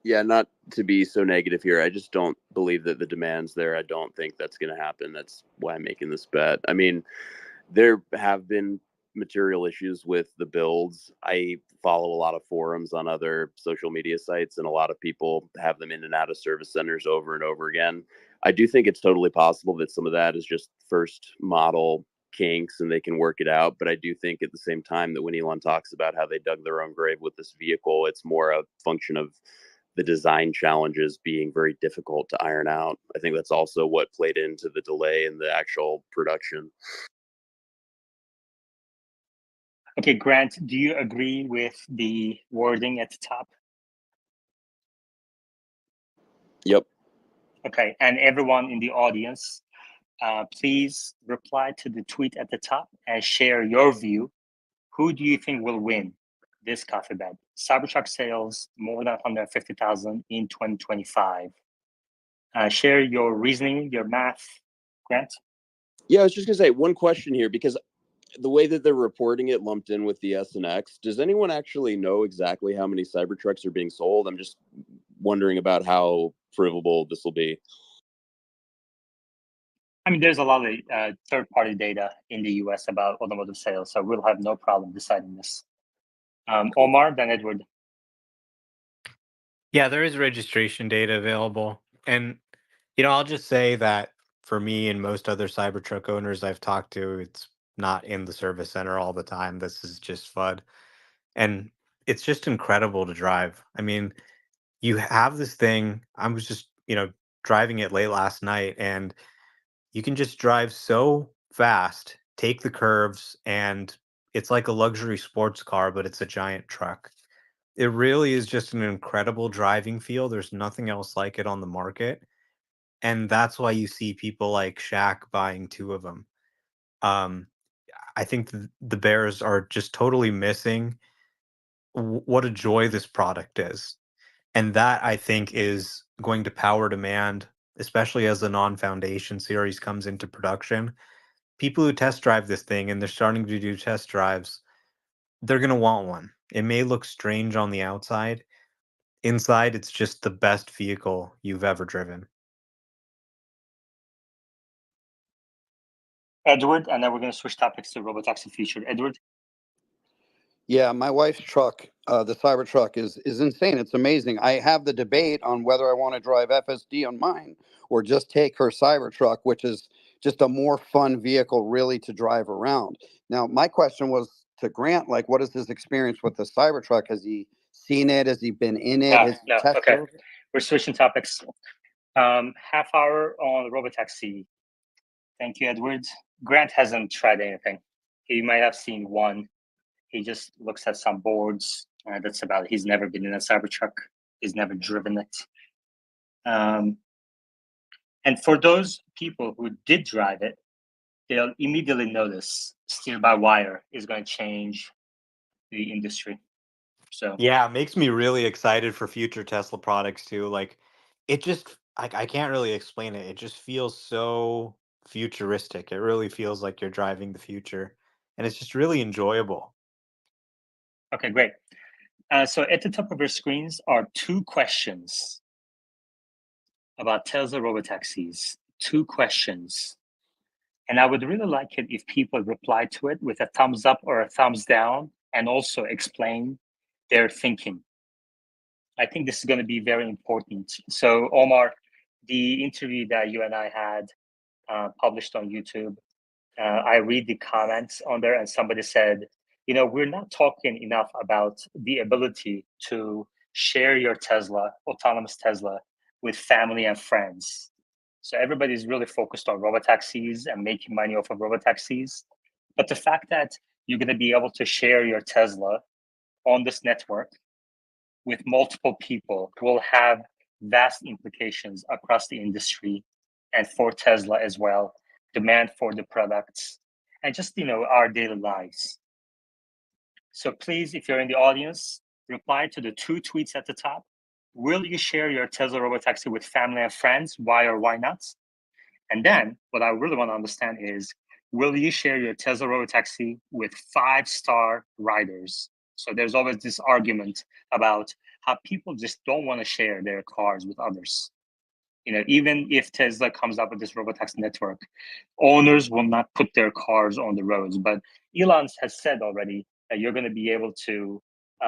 Yeah, not to be so negative here. I just don't believe that the demand's there. I don't think that's going to happen. That's why I'm making this bet. I mean, there have been material issues with the builds. I follow a lot of forums on other social media sites, and a lot of people have them in and out of service centers over and over again. I do think it's totally possible that some of that is just first model kinks and they can work it out. But I do think at the same time that when Elon talks about how they dug their own grave with this vehicle, it's more a function of the design challenges being very difficult to iron out. I think that's also what played into the delay in the actual production. Okay, Grant, do you agree with the wording at the top? Yep. Okay, and everyone in the audience, please reply to the tweet at the top and share your view. Who do you think will win this coffee bet? Cybertruck sales more than 150,000 in 2025. Share your reasoning, your math, Grant. Yeah, I was just gonna say one question here, because the way that they're reporting it lumped in with the S and X, does anyone actually know exactly how many Cybertrucks are being sold? I'm just wondering about how provable this will be. I mean, there's a lot of third-party data in the US about automotive sales, so we'll have no problem deciding this. Omar, then Edward. Yeah, there is registration data available. And, I'll just say that for me and most other Cybertruck owners I've talked to, it's not in the service center all the time. This is just FUD. And it's just incredible to drive. I mean, you have this thing. I was just, driving it late last night, and you can just drive so fast, take the curves, and it's like a luxury sports car, but it's a giant truck. It really is just an incredible driving feel. There's nothing else like it on the market. And that's why you see people like Shaq buying two of them. Um, I think the Bears are just totally missing what a joy this product is. And that, I think, is going to power demand, especially as the non-foundation series comes into production. People who test drive this thing, and they're starting to do test drives, they're going to want one. It may look strange on the outside. Inside, it's just the best vehicle you've ever driven. Edward, and then we're going to switch topics to Robotaxi Future. Edward? Yeah, my wife's truck, the Cybertruck, is insane. It's amazing. I have the debate on whether I want to drive FSD on mine or just take her Cybertruck, which is just a more fun vehicle really to drive around. Now, my question was to Grant, like, what is his experience with the Cybertruck? Has he seen it? Has he been in it? Has he tested Okay. it? We're switching topics. Half hour on Robotaxi. Thank you, Edward. Grant hasn't tried anything. He might have seen one. He just looks at some boards. That's about it. He's never been in a Cybertruck. He's never driven it. And for those people who did drive it, they'll immediately notice steer-by-wire is going to change the industry. So Yeah, it makes me really excited for future Tesla products too. Like, it just, I can't really explain it. It just feels so futuristic. It really feels like you're driving the future, and it's just really enjoyable. Okay, great. So at the top of your screens are two questions about Tesla robotaxis. Two questions. And I would really like it if people reply to it with a thumbs up or a thumbs down and also explain their thinking. I think this is going to be very important. So Omar, the interview that you and I had published on YouTube, I read the comments on there and somebody said, we're not talking enough about the ability to share your Tesla, autonomous Tesla, with family and friends. So everybody's really focused on robotaxis and making money off of robotaxis. But the fact that you're going to be able to share your Tesla on this network with multiple people will have vast implications across the industry and for Tesla as well. demand for the products, and just our daily lives. So please, if you're in the audience, reply to the 2 tweets at the top. Will you share your Tesla Robotaxi with family and friends? Why or why not? And then what I really want to understand is, will you share your Tesla Robotaxi with 5-star riders? So there's always this argument about how people just don't want to share their cars with others. Even if Tesla comes up with this Robotaxi network, owners will not put their cars on the roads. But Elon has said already that you're going to be able to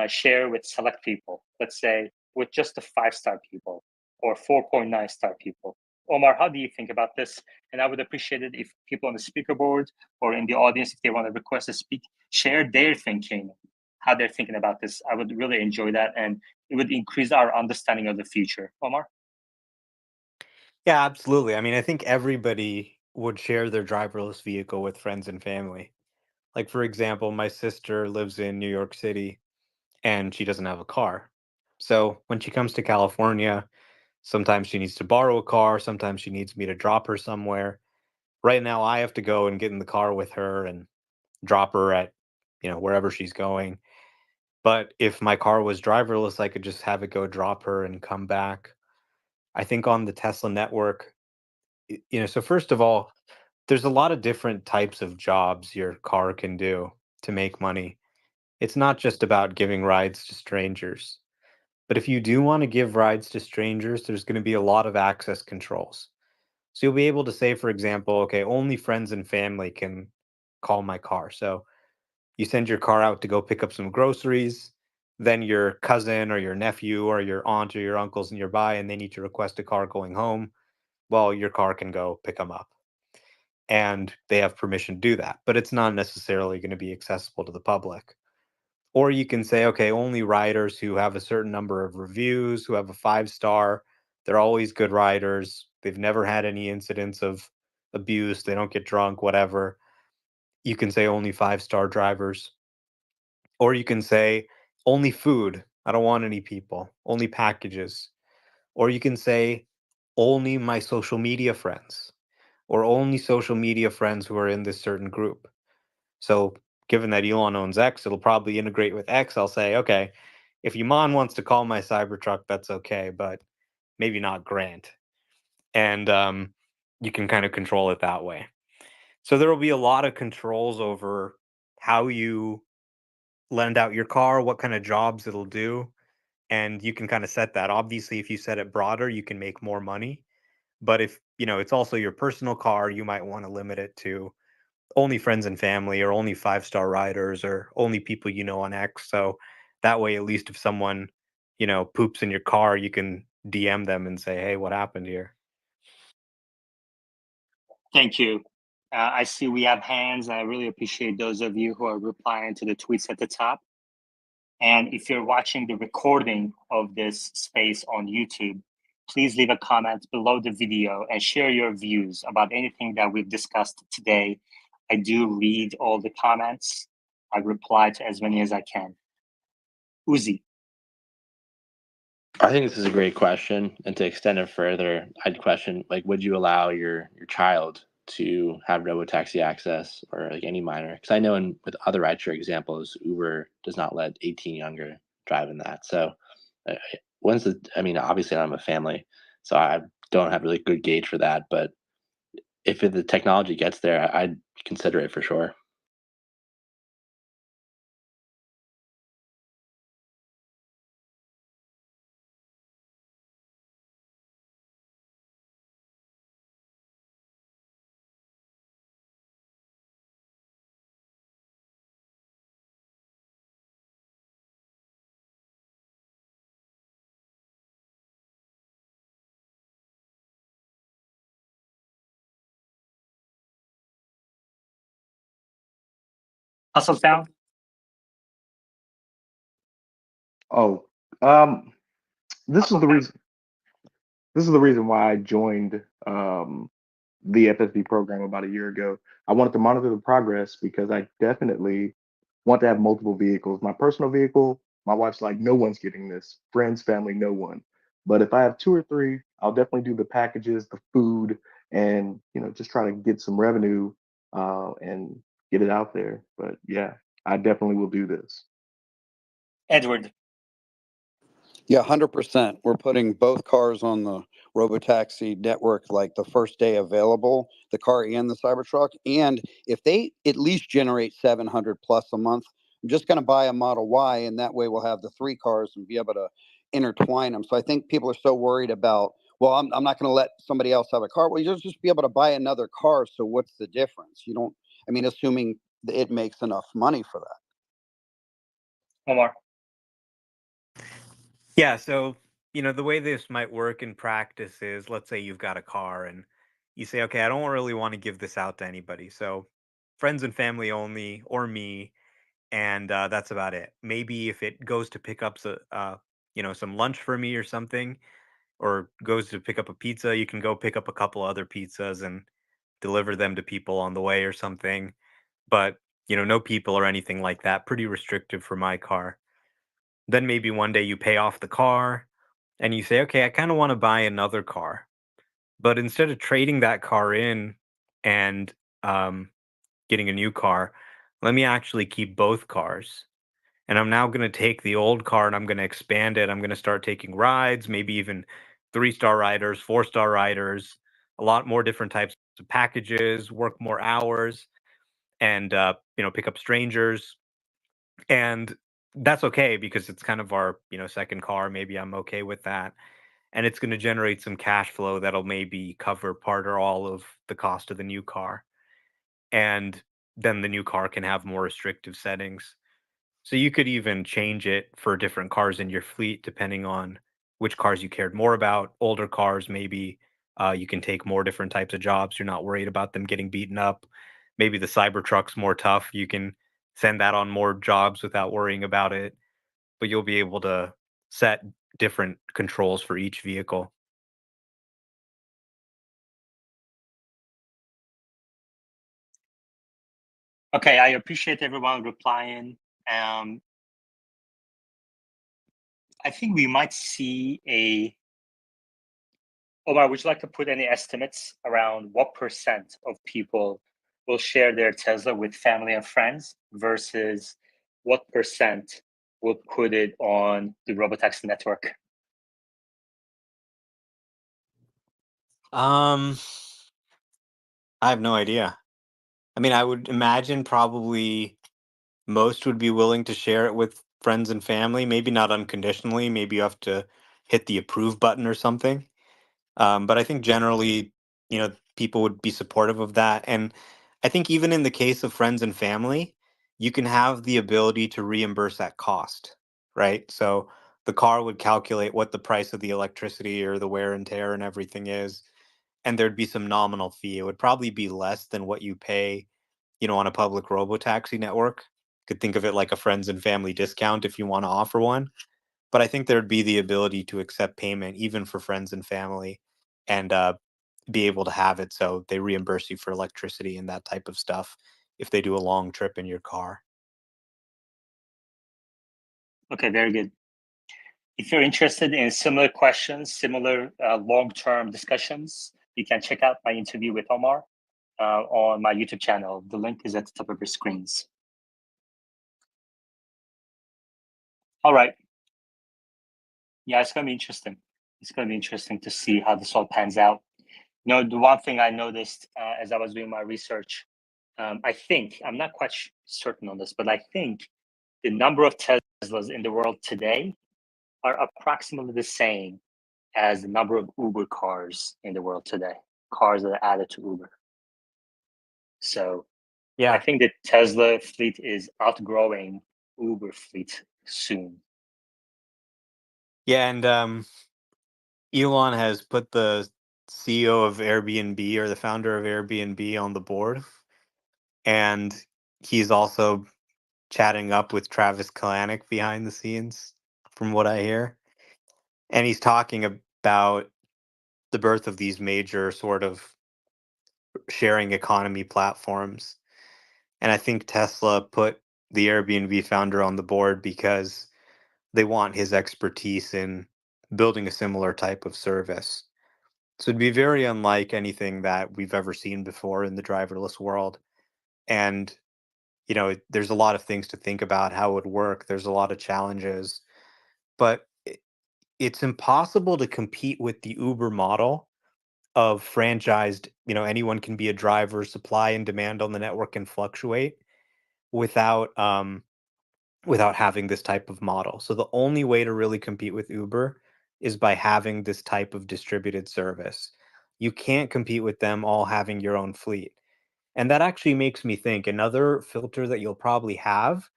share with select people, let's say with just the 5-star people or 4.9-star people. Omar, how do you think about this? And I would appreciate it if people on the speaker board or in the audience, if they want to request to speak, share their thinking, how they're thinking about this. I would really enjoy that, and it would increase our understanding of the future. Omar? Yeah, absolutely. I mean, I think everybody would share their driverless vehicle with friends and family. Like, for example, my sister lives in New York City and she doesn't have a car. So when she comes to California, sometimes she needs to borrow a car, sometimes she needs me to drop her somewhere. Right now, I have to go and get in the car with her and drop her at, wherever she's going. But if my car was driverless, I could just have it go drop her and come back. I think on the Tesla network, so first of all, there's a lot of different types of jobs your car can do to make money. It's not just about giving rides to strangers. But if you do want to give rides to strangers, there's going to be a lot of access controls. So you'll be able to say, for example, okay, only friends and family can call my car. So you send your car out to go pick up some groceries, then your cousin or your nephew or your aunt or your uncle's nearby, and they need to request a car going home. Well, your car can go pick them up. And they have permission to do that, but it's not necessarily going to be accessible to the public. Or you can say, okay, only riders who have a certain number of reviews, who have a 5-star, they're always good riders. They've never had any incidents of abuse. They don't get drunk, whatever. You can say only 5-star drivers. Or you can say only food. I don't want any people, only packages. Or you can say only my social media friends, or only social media friends who are in this certain group. So given that Elon owns X, it'll probably integrate with X. I'll say, okay, if Yaman wants to call my Cybertruck, that's okay, but maybe not Grant. And you can kind of control it that way. So there will be a lot of controls over how you lend out your car, what kind of jobs it'll do, and you can kind of set that. Obviously, if you set it broader, you can make more money. But if, it's also your personal car, you might want to limit it to only friends and family, or only 5-star riders, or only people you know on X. So that way, at least if someone, poops in your car, you can DM them and say, hey, what happened here? Thank you. I see we have hands. I really appreciate those of you who are replying to the tweets at the top. And if you're watching the recording of this space on YouTube, please leave a comment below the video and share your views about anything that we've discussed today. I do read all the comments. I reply to as many as I can. Uzi. I think this is a great question, and to extend it further, I'd question, like, would you allow your child to have robotaxi access, or like any minor? Because I know with other rideshare examples, Uber does not let 18 younger drive in that. So, obviously I'm a family, so I don't have really good gauge for that. But if the technology gets there, I'd consider it for sure. Hustle Town. Oh, this is the reason. This is the reason why I joined the FSB program about a year ago. I wanted to monitor the progress because I definitely want to have multiple vehicles. My personal vehicle, my wife's like, no one's getting this. Friends, family, no one. But if I have 2 or 3, I'll definitely do the packages, the food, and just try to get some revenue and get it out there. But yeah, I definitely will do this. Edward. Yeah, 100%. We're putting both cars on the Robotaxi network like the first day available, the car and the Cybertruck. And if they at least generate 700 plus a month, I'm just going to buy a Model Y, and that way we'll have the three cars and be able to intertwine them. So I think people are so worried about, well, I'm not going to let somebody else have a car. Well, you'll just be able to buy another car. So what's the difference? You don't, I mean, assuming it makes enough money for that. Omar. Yeah, so the way this might work in practice is, let's say you've got a car and you say, okay, I don't really want to give this out to anybody. So friends and family only, or me, and that's about it. Maybe if it goes to pick up some lunch for me or something, or goes to pick up a pizza, you can go pick up a couple other pizzas and deliver them to people on the way or something. But no people or anything like that. Pretty restrictive for my car. Then maybe one day you pay off the car and you say, okay, I kind of want to buy another car. But instead of trading that car in and um, getting a new car, let me actually keep both cars. And I'm now going to take the old car and I'm going to expand it. I'm going to start taking rides, maybe even 3-star riders, 4-star riders, a lot more different types of packages, work more hours, and pick up strangers. And that's okay because it's kind of our second car. Maybe I'm okay with that, and it's going to generate some cash flow that'll maybe cover part or all of the cost of the new car. And then the new car can have more restrictive settings. So you could even change it for different cars in your fleet depending on which cars you cared more about. Older cars, maybe you can take more different types of jobs. You're not worried about them getting beaten up. Maybe the Cybertruck's more tough. You can send that on more jobs without worrying about it. But you'll be able to set different controls for each vehicle. Okay, I appreciate everyone replying. I think we might see Omar, would you like to put any estimates around what % of people will share their Tesla with family and friends versus what % will put it on the Robotaxi network? I have no idea. I mean, I would imagine probably most would be willing to share it with friends and family, maybe not unconditionally. Maybe you have to hit the approve button or something. But I think generally, people would be supportive of that. And I think even in the case of friends and family, you can have the ability to reimburse that cost, right? So the car would calculate what the price of the electricity or the wear and tear and everything is, and there'd be some nominal fee. It would probably be less than what you pay, on a public robotaxi network. Could think of it like a friends and family discount if you want to offer one. But I think there'd be the ability to accept payment even for friends and family, and be able to have it so they reimburse you for electricity and that type of stuff if they do a long trip in your car. Okay, very good. If you're interested in similar questions, similar long-term discussions, you can check out my interview with Omar on my YouTube channel. The link is at the top of your screens. All right. Yeah, it's going to be interesting. It's going to be interesting to see how this all pans out. The one thing I noticed as I was doing my research, I think, I'm not quite certain on this, but I think the number of Teslas in the world today are approximately the same as the number of Uber cars in the world today, cars that are added to Uber. So I think the Tesla fleet is outgrowing Uber fleet soon. Yeah, and Elon has put the CEO of Airbnb, or the founder of Airbnb, on the board. And he's also chatting up with Travis Kalanick behind the scenes, from what I hear. And he's talking about the birth of these major sort of sharing economy platforms. And I think Tesla put the Airbnb founder on the board because they want his expertise in building a similar type of service. So it'd be very unlike anything that we've ever seen before in the driverless world. And, there's a lot of things to think about how it would work. There's a lot of challenges, but it's impossible to compete with the Uber model of franchised, anyone can be a driver, supply and demand on the network can fluctuate without without having this type of model. So the only way to really compete with Uber is by having this type of distributed service. You can't compete with them all having your own fleet. And that actually makes me think another filter that you'll probably have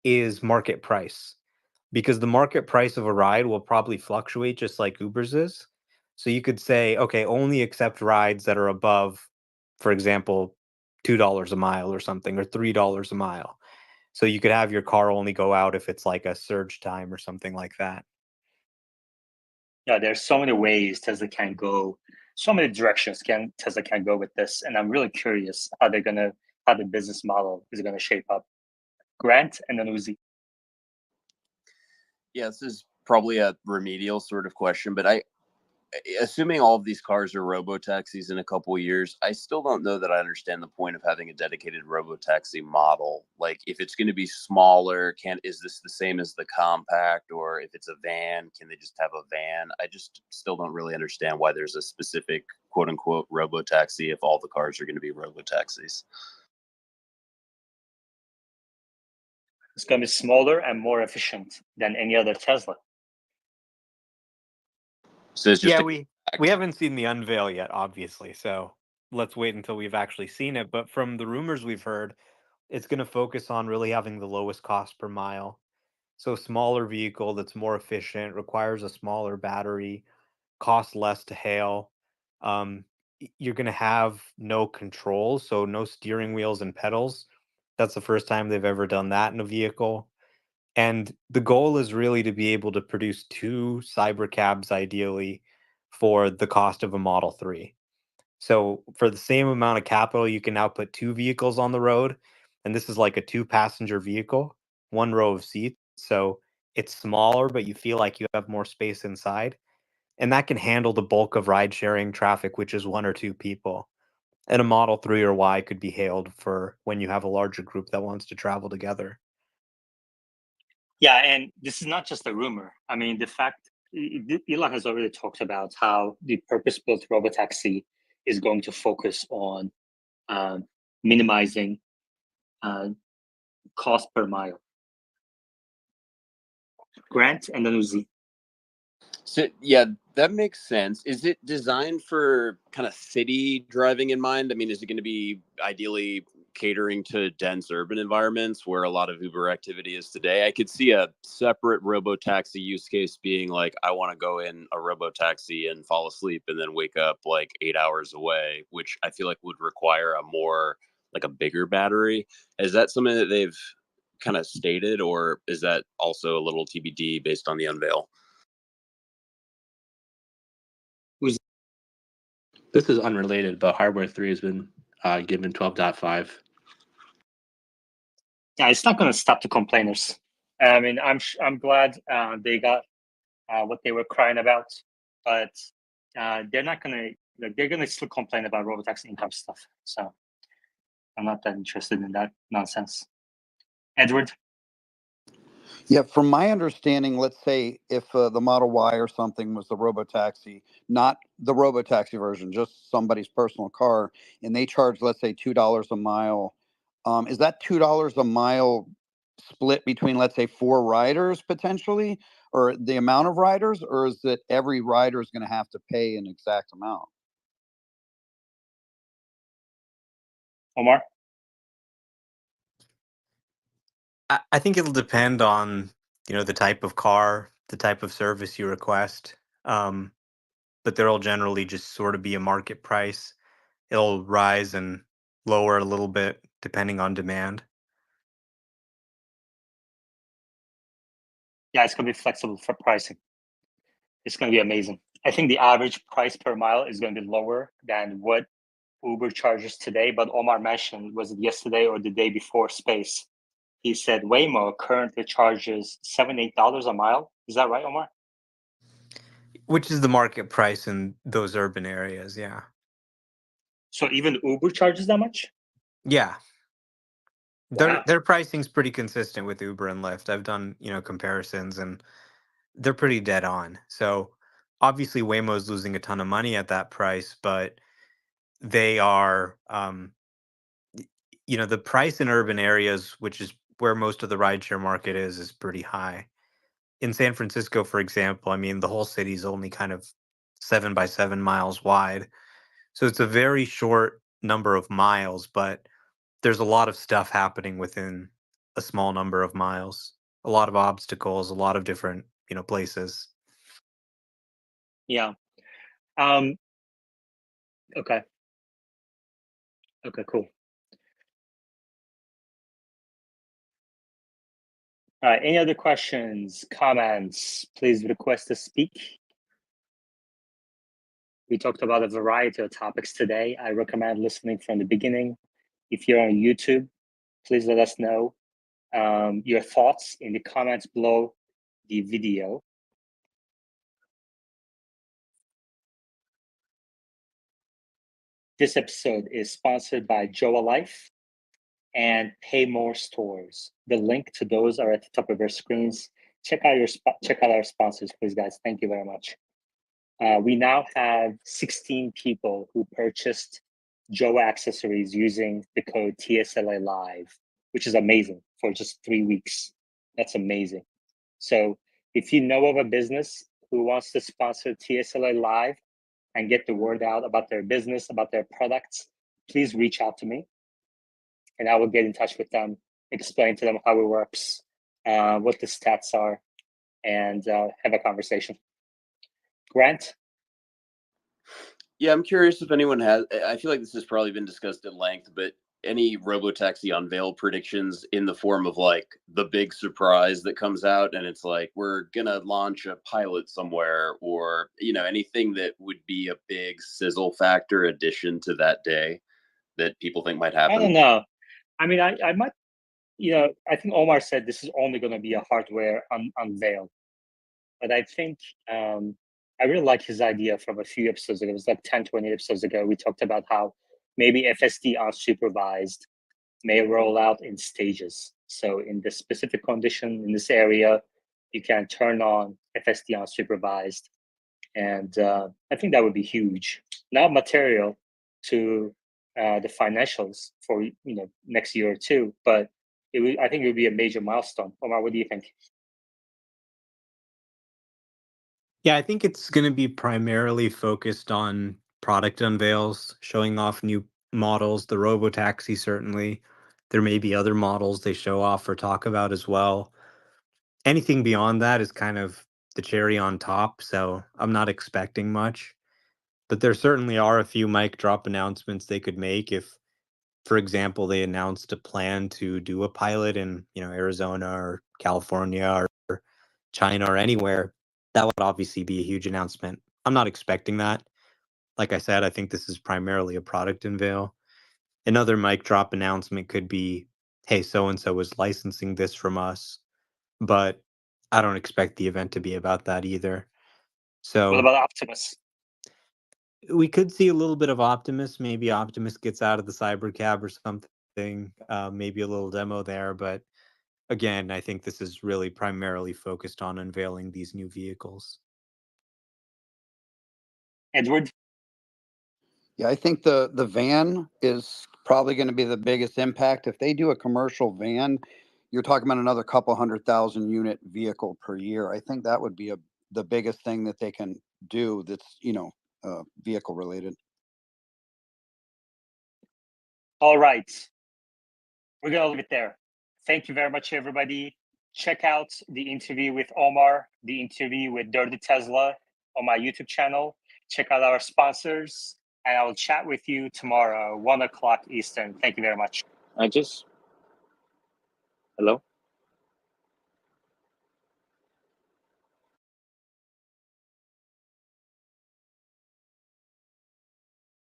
is market price, because the market price of a ride will probably fluctuate just like Uber's is. So you could say, okay, only accept rides that are above, for example, $2 a mile or something, or $3 a mile. So you could have your car only go out if it's like a surge time or something like that. Yeah, there's so many ways Tesla can go, so many directions Tesla can go with this, and I'm really curious how the business model is gonna shape up. Grant and then Uzi. Yeah, this is probably a remedial sort of question, but assuming all of these cars are robotaxis in a couple of years, I still don't know that I understand the point of having a dedicated robotaxi model. Like, if it's going to be smaller, is this the same as the compact? Or if it's a van, can they just have a van? I just still don't really understand why there's a specific quote unquote robotaxi if all the cars are going to be robotaxis. It's gonna be smaller and more efficient than any other Tesla. So it's just we haven't seen the unveil yet, obviously. So let's wait until we've actually seen it. But from the rumors we've heard, it's going to focus on really having the lowest cost per mile. So smaller vehicle that's more efficient, requires a smaller battery, costs less to hail. You're going to have no controls, so no steering wheels and pedals. That's the first time they've ever done that in a vehicle. And the goal is really to be able to produce 2 Cybercabs ideally for the cost of a Model 3. So for the same amount of capital, you can now put 2 vehicles on the road. And this is like a 2-passenger vehicle, 1 row of seats. So it's smaller, but you feel like you have more space inside. And that can handle the bulk of ride sharing traffic, which is 1 or 2 people. And a Model 3 or Y could be hailed for when you have a larger group that wants to travel together. Yeah, and this is not just a rumor. I mean, the fact Elon has already talked about how the purpose-built robotaxi is going to focus on minimizing cost per mile. Grant and then Uzi. So yeah, that makes sense. Is it designed for kind of city driving in mind? I mean, is it going to be ideally catering to dense urban environments where a lot of Uber activity is today? I could see a separate robotaxi use case being like, I want to go in a robotaxi and fall asleep and then wake up like 8 hours away, which I feel like would require a bigger battery. Is that something that they've kind of stated, or is that also a little TBD based on the unveil? This is unrelated, but Hardware 3 has been given 12.5. Yeah, it's not going to stop the complainers. I mean, I'm glad they got what they were crying about, but they're not going to. They're going to still complain about robotaxi income stuff. So I'm not that interested in that nonsense. Edward. Yeah, from my understanding, let's say if the Model Y or something was the robotaxi, not the robotaxi version, just somebody's personal car, and they charge, let's say, $2 a mile. Is that $2 a mile split between, let's say, 4 riders potentially, or the amount of riders, or is it every rider is going to have to pay an exact amount? Omar? I think it'll depend on, the type of car, the type of service you request. But there'll generally just sort of be a market price. It'll rise and lower a little bit depending on demand. Yeah, it's going to be flexible for pricing. It's going to be amazing. I think the average price per mile is going to be lower than what Uber charges today. But Omar mentioned, was it yesterday or the day before Space? He said Waymo currently charges $7-8 a mile. Is that right, Omar? Which is the market price in those urban areas, yeah. So even Uber charges that much? Yeah. Wow. Their pricing's pretty consistent with Uber and Lyft. I've done, comparisons, and they're pretty dead on. So obviously Waymo's losing a ton of money at that price, but they are the price in urban areas, which is where most of the rideshare market is pretty high. In San Francisco, for example, I mean, the whole city's only kind of 7 by 7 miles wide. So it's a very short number of miles, but there's a lot of stuff happening within a small number of miles. A lot of obstacles, a lot of different, places. Yeah. Okay. Okay, cool. All right. Any other questions, comments? Please request to speak. We talked about a variety of topics today. I recommend listening from the beginning. If you're on YouTube, please let us know your thoughts in the comments below the video. This episode is sponsored by Joa Life and Pay More Stores. The link to those are at the top of your screens. Check out our sponsors, please, guys. Thank you very much. We now have 16 people who purchased Joa accessories using the code TSLA Live, which is amazing for just 3 weeks. That's amazing. So if you know of a business who wants to sponsor TSLA Live and get the word out about their business, about their products, please reach out to me and I will get in touch with them, explain to them how it works, what the stats are, and have a conversation. Grant? Yeah, I'm curious if anyone has. I feel like this has probably been discussed at length, but any Robotaxi unveil predictions in the form of like the big surprise that comes out and it's like we're gonna launch a pilot somewhere, or anything that would be a big sizzle factor addition to that day that people think might happen? I don't know. I mean, I might, I think Omar said this is only going to be a hardware unveil. But I think I really like his idea from a few episodes ago. It was like 10, 20 episodes ago. We talked about how maybe FSD unsupervised may roll out in stages. So in this specific condition, in this area, you can turn on FSD unsupervised. And I think that would be huge. Not material to the financials for next year or two, but I think it would be a major milestone. Omar, what do you think? Yeah, I think it's going to be primarily focused on product unveils, showing off new models, the Robotaxi certainly. There may be other models they show off or talk about as well. Anything beyond that is kind of the cherry on top, so I'm not expecting much. But there certainly are a few mic drop announcements they could make if, for example, they announced a plan to do a pilot in, Arizona or California or China or anywhere. That would obviously be a huge announcement. I'm not expecting that. Like I said, I think this is primarily a product unveil. Another mic drop announcement could be, hey, so and so is licensing this from us, but I don't expect the event to be about that either. What So about Optimus? we could see a little bit of Optimus. Maybe Optimus gets out of the Cybercab or something. Maybe a little demo there, but again, I think this is really primarily focused on unveiling these new vehicles. Edward? Yeah, I think the van is probably going to be the biggest impact. If they do a commercial van, you're talking about another couple 100,000 unit vehicle per year. I think that would be the biggest thing that they can do that's vehicle related. All right. We're going to leave it there. Thank you very much, everybody. Check out the interview with Omar, the interview with Dirty Tesla on my YouTube channel. Check out our sponsors, and I will chat with you tomorrow, 1 o'clock Eastern. Thank you very much. Hello?